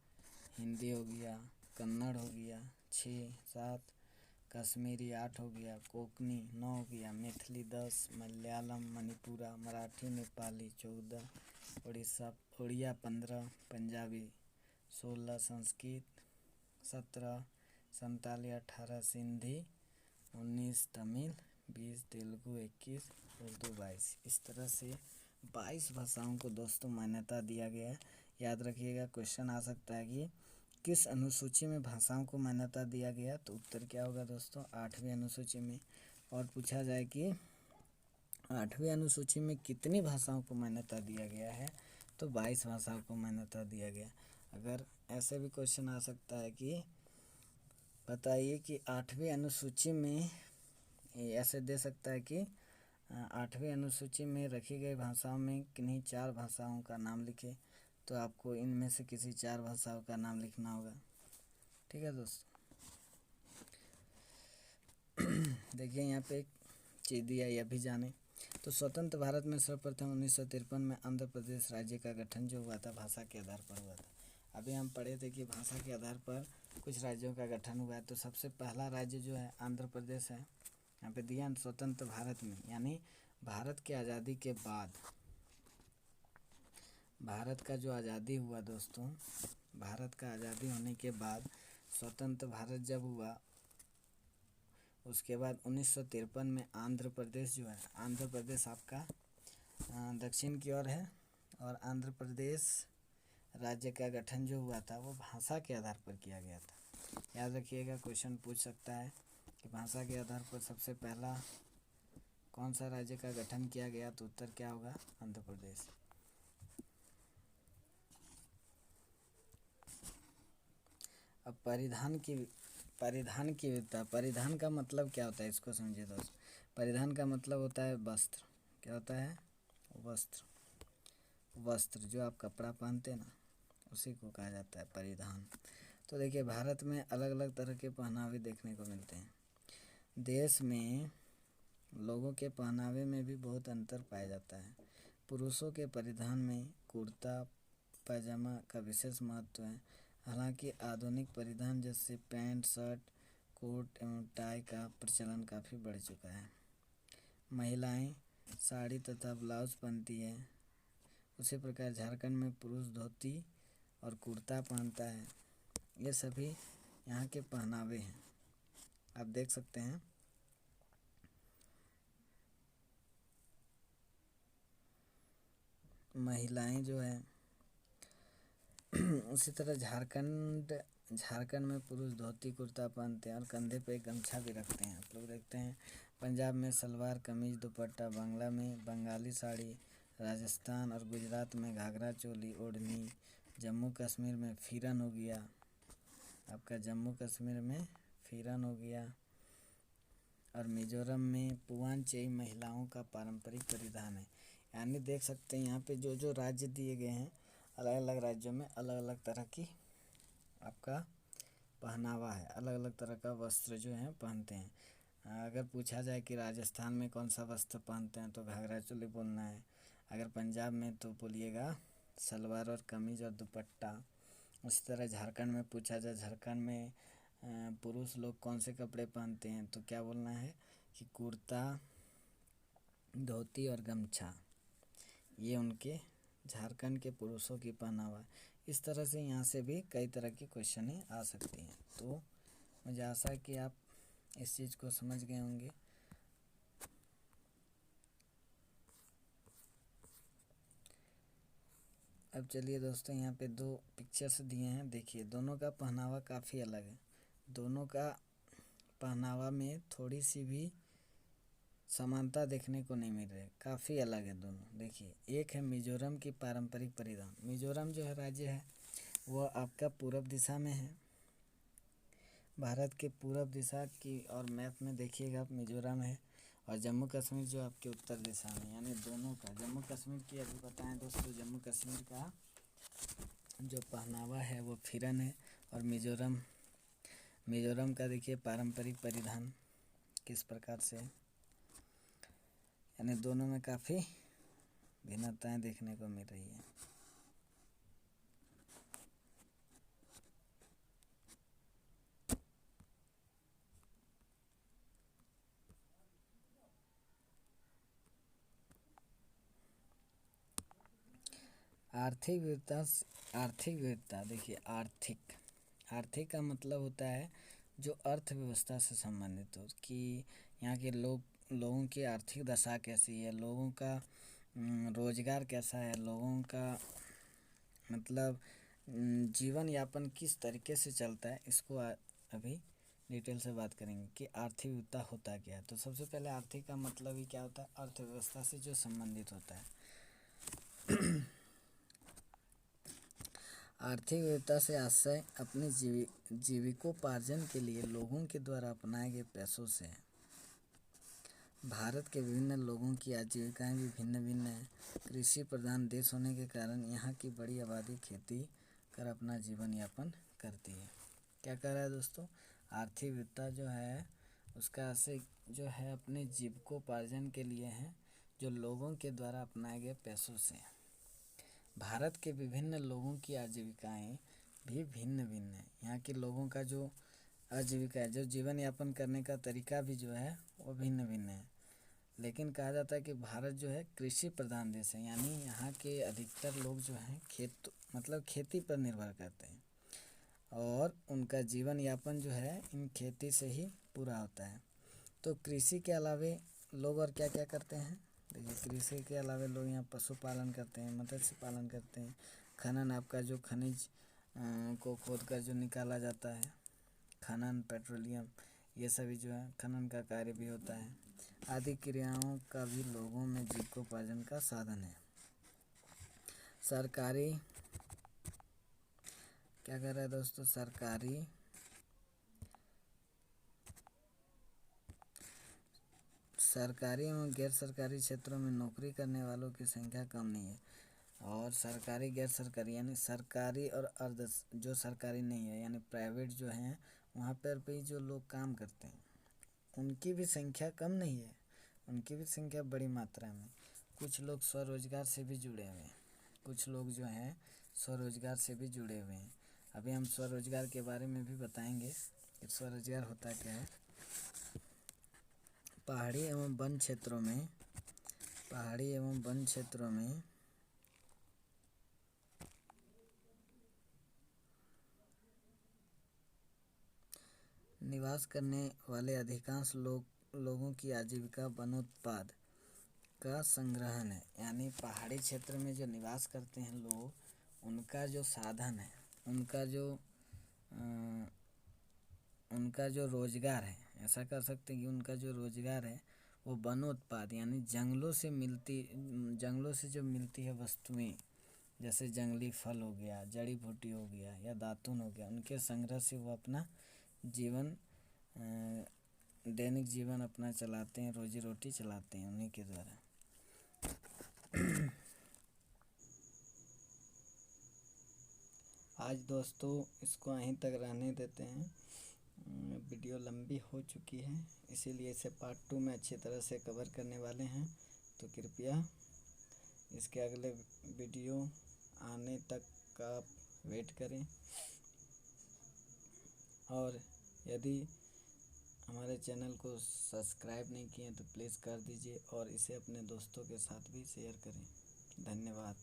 हिंदी हो गया, कन्नड़ हो गया 6, 7, कश्मीरी 8 हो गया, कोंकणी 9 हो गया, मैथिली 10, मलयालम, मणिपुरा, मराठी, नेपाली 14, उड़िया 15, पंजाबी 16, संस्कृत 17, संताली 18, सिंधी 19, तमिल 20, तेलुगु 21, उर्दू 22। इस तरह से 22 भाषाओं को दोस्तों मान्यता दिया गया है। याद रखिएगा, क्वेश्चन आ सकता है कि किस अनुसूची में भाषाओं को मान्यता दिया गया, तो उत्तर क्या होगा दोस्तों? 8वीं अनुसूची में। और पूछा जाए कि 8वीं अनुसूची में कितनी भाषाओं को मान्यता दिया गया है, तो 22 भाषाओं को मान्यता दिया गया। अगर ऐसे भी क्वेश्चन आ सकता है कि बताइए कि 8वीं अनुसूची में, ऐसे दे सकता है कि 8वीं अनुसूची में रखी गई भाषाओं में किन्हीं 4 भाषाओं का नाम लिखे, तो आपको इनमें से किसी 4 भाषाओं का नाम लिखना होगा। ठीक है दोस्तों, देखिए यहाँ पे एक चीज़ दिया, यह भी जाने। तो स्वतंत्र भारत में सर्वप्रथम 1953 में आंध्र प्रदेश राज्य का गठन जो हुआ था भाषा के आधार पर हुआ था। अभी हम पढ़े थे कि भाषा के आधार पर कुछ राज्यों का गठन हुआ है। तो सबसे पहला राज्य जो है आंध्र प्रदेश है। यहाँ पे दिया स्वतंत्र भारत में, यानी भारत की आज़ादी के बाद, भारत का जो आज़ादी हुआ दोस्तों, भारत का आज़ादी होने के बाद स्वतंत्र भारत जब हुआ, उसके बाद 1953 में आंध्र प्रदेश जो है, आंध्र प्रदेश आपका दक्षिण की ओर है, और आंध्र प्रदेश राज्य का गठन जो हुआ था वो भाषा के आधार पर किया गया था। याद रखिएगा, क्वेश्चन पूछ सकता है कि भाषा के आधार पर सबसे पहला कौन सा राज्य का गठन किया गया, तो उत्तर क्या होगा, आंध्र प्रदेश। अब परिधान की विविधता। परिधान का मतलब क्या होता है, इसको समझिए दोस्त। परिधान का मतलब होता है वस्त्र। क्या होता है, वस्त्र। वस्त्र जो आप कपड़ा पहनते हैं ना, उसी को कहा जाता है परिधान। तो देखिए, भारत में अलग अलग तरह के पहनावे देखने को मिलते हैं। देश में लोगों के पहनावे में भी बहुत अंतर पाया जाता है। पुरुषों के परिधान में कुर्ता पैजामा का विशेष महत्व है। हालांकि आधुनिक परिधान जैसे पैंट शर्ट कोट एवं टाई का प्रचलन काफ़ी बढ़ चुका है। महिलाएं साड़ी तथा ब्लाउज पहनती है। उसी प्रकार झारखंड में पुरुष धोती और कुर्ता पहनता है। ये सभी यहाँ के पहनावे हैं, आप देख सकते हैं। महिलाएं जो है उसी तरह झारखंड में पुरुष धोती कुर्ता पहनते हैं और कंधे पे गमछा भी रखते हैं। आप लोग देखते हैं पंजाब में सलवार कमीज दुपट्टा, बांग्ला में बंगाली साड़ी, राजस्थान और गुजरात में घाघरा चोली ओढ़नी, जम्मू कश्मीर में फिरन हो गया, आपका जम्मू कश्मीर में फिरन हो गया, और मिजोरम में पुआंचई महिलाओं का पारंपरिक परिधान है। यानी देख सकते हैं यहाँ पे जो जो राज्य दिए गए हैं, अलग अलग राज्यों में अलग अलग तरह की आपका पहनावा है, अलग अलग तरह का वस्त्र जो है पहनते हैं। अगर पूछा जाए कि राजस्थान में कौन सा वस्त्र पहनते हैं तो घाघरा चोली बोलना है। अगर पंजाब में तो बोलिएगा सलवार और कमीज और दुपट्टा। उसी तरह झारखंड में पूछा जाए, झारखंड में पुरुष लोग कौन से कपड़े पहनते हैं तो क्या बोलना है कि कुर्ता धोती और गमछा, ये उनके झारखंड के पुरुषों की पहनावा। इस तरह से यहाँ से भी कई तरह की क्वेश्चनें आ सकती हैं। तो मुझे आशा है कि आप इस चीज़ को समझ गए होंगे। अब चलिए दोस्तों, यहाँ पे दो पिक्चर्स दिए हैं, देखिए दोनों का पहनावा काफ़ी अलग है। दोनों का पहनावा में थोड़ी सी भी समानता देखने को नहीं मिल रही, काफ़ी अलग है दोनों। देखिए, एक है मिजोरम की पारंपरिक परिधान। मिजोरम जो है राज्य है वह आपका पूरब दिशा में है, भारत के पूरब दिशा की, और मैप में देखिएगा आप मिजोरम है, और जम्मू कश्मीर जो आपके उत्तर दिशा में, यानी दोनों का। जम्मू कश्मीर की अभी बताएं दोस्तों, जम्मू कश्मीर का जो पहनावा है वो फिरन है, और मिजोरम का देखिए पारंपरिक परिधान किस प्रकार से है। यानी दोनों में काफ़ी भिन्नताएं देखने को मिल रही है। आर्थिक विविधता देखिए, आर्थिक का मतलब होता है जो अर्थव्यवस्था से संबंधित हो, कि यहाँ के लोगों की आर्थिक दशा कैसी है, लोगों का रोजगार कैसा है, लोगों का मतलब जीवन यापन किस तरीके से चलता है। इसको अभी डिटेल से बात करेंगे कि आर्थिक विविधता होता क्या है। तो सबसे पहले आर्थिक का मतलब ही क्या होता है, अर्थव्यवस्था से जो संबंधित होता है। आर्थिक विविधता से आशय अपने जीविकोपार्जन के लिए लोगों के द्वारा अपनाए गए पैसों से है। भारत के विभिन्न लोगों की आजीविकाएं भी भिन्न भिन्न हैं। कृषि प्रधान देश होने के कारण यहाँ की बड़ी आबादी खेती कर अपना जीवन यापन करती है। क्या कह रहा है दोस्तों, आर्थिक विविधता जो है उसका आशय जो है अपने जीविकोपार्जन के लिए है, जो लोगों के द्वारा अपनाए गए पैसों से। भारत के विभिन्न लोगों की आजीविकाएं भी भिन्न भिन्न है। यहाँ के लोगों का जो आजीविका है, जो जीवन यापन करने का तरीका भी जो है वो भिन्न भिन्न है। लेकिन कहा जाता है कि भारत जो है कृषि प्रधान देश है, यानी यहाँ के अधिकतर लोग जो हैं खेती पर निर्भर करते हैं और उनका जीवन यापन जो है इन खेती से ही पूरा होता है। तो कृषि के अलावे लोग और क्या क्या करते हैं? देखिए, कृषि के अलावे लोग यहाँ पशुपालन करते हैं, मत्स्य पालन करते हैं, खनन, आपका जो खनिज को खोद कर जो निकाला जाता है, खनन, पेट्रोलियम, ये सभी जो है खनन का कार्य भी होता है। आदि क्रियाओं का भी लोगों में जीविकोपार्जन का साधन है। सरकारी क्या कर रहा है दोस्तों? सरकारी एवं गैर सरकारी क्षेत्रों में नौकरी करने वालों की संख्या कम नहीं है। और सरकारी, गैर सरकारी, यानी सरकारी और अर्ध जो सरकारी नहीं है यानी प्राइवेट जो हैं, वहाँ पर भी जो लोग काम करते हैं उनकी भी संख्या कम नहीं है, उनकी भी संख्या बड़ी मात्रा में। कुछ लोग स्वरोजगार से भी जुड़े हुए हैं, कुछ लोग जो हैं स्वरोजगार से भी जुड़े हुए हैं। अभी हम स्वरोजगार के बारे में भी बताएंगे कि स्वरोजगार होता क्या है। पहाड़ी एवं वन क्षेत्रों में निवास करने वाले अधिकांश लोगों की आजीविका वनोत्पाद का संग्रहण है। यानी पहाड़ी क्षेत्र में जो निवास करते हैं लोग, उनका जो साधन है, उनका जो रोजगार है, ऐसा कह सकते हैं कि उनका जो रोजगार है वो वनोत्पाद यानी जंगलों से जो मिलती है वस्तुएं, जैसे जंगली फल हो गया, जड़ी बूटी हो गया या दातुन हो गया, उनके संग्रह से वो अपना दैनिक जीवन अपना चलाते हैं, रोजी रोटी चलाते हैं उन्हीं के द्वारा। आज दोस्तों इसको यहीं तक रहने देते हैं, वीडियो लंबी हो चुकी है, इसीलिए इसे पार्ट 2 में अच्छी तरह से कवर करने वाले हैं। तो कृपया इसके अगले वीडियो आने तक का आप वेट करें, और यदि हमारे चैनल को सब्सक्राइब नहीं किए तो प्लीज़ कर दीजिए और इसे अपने दोस्तों के साथ भी शेयर करें। धन्यवाद।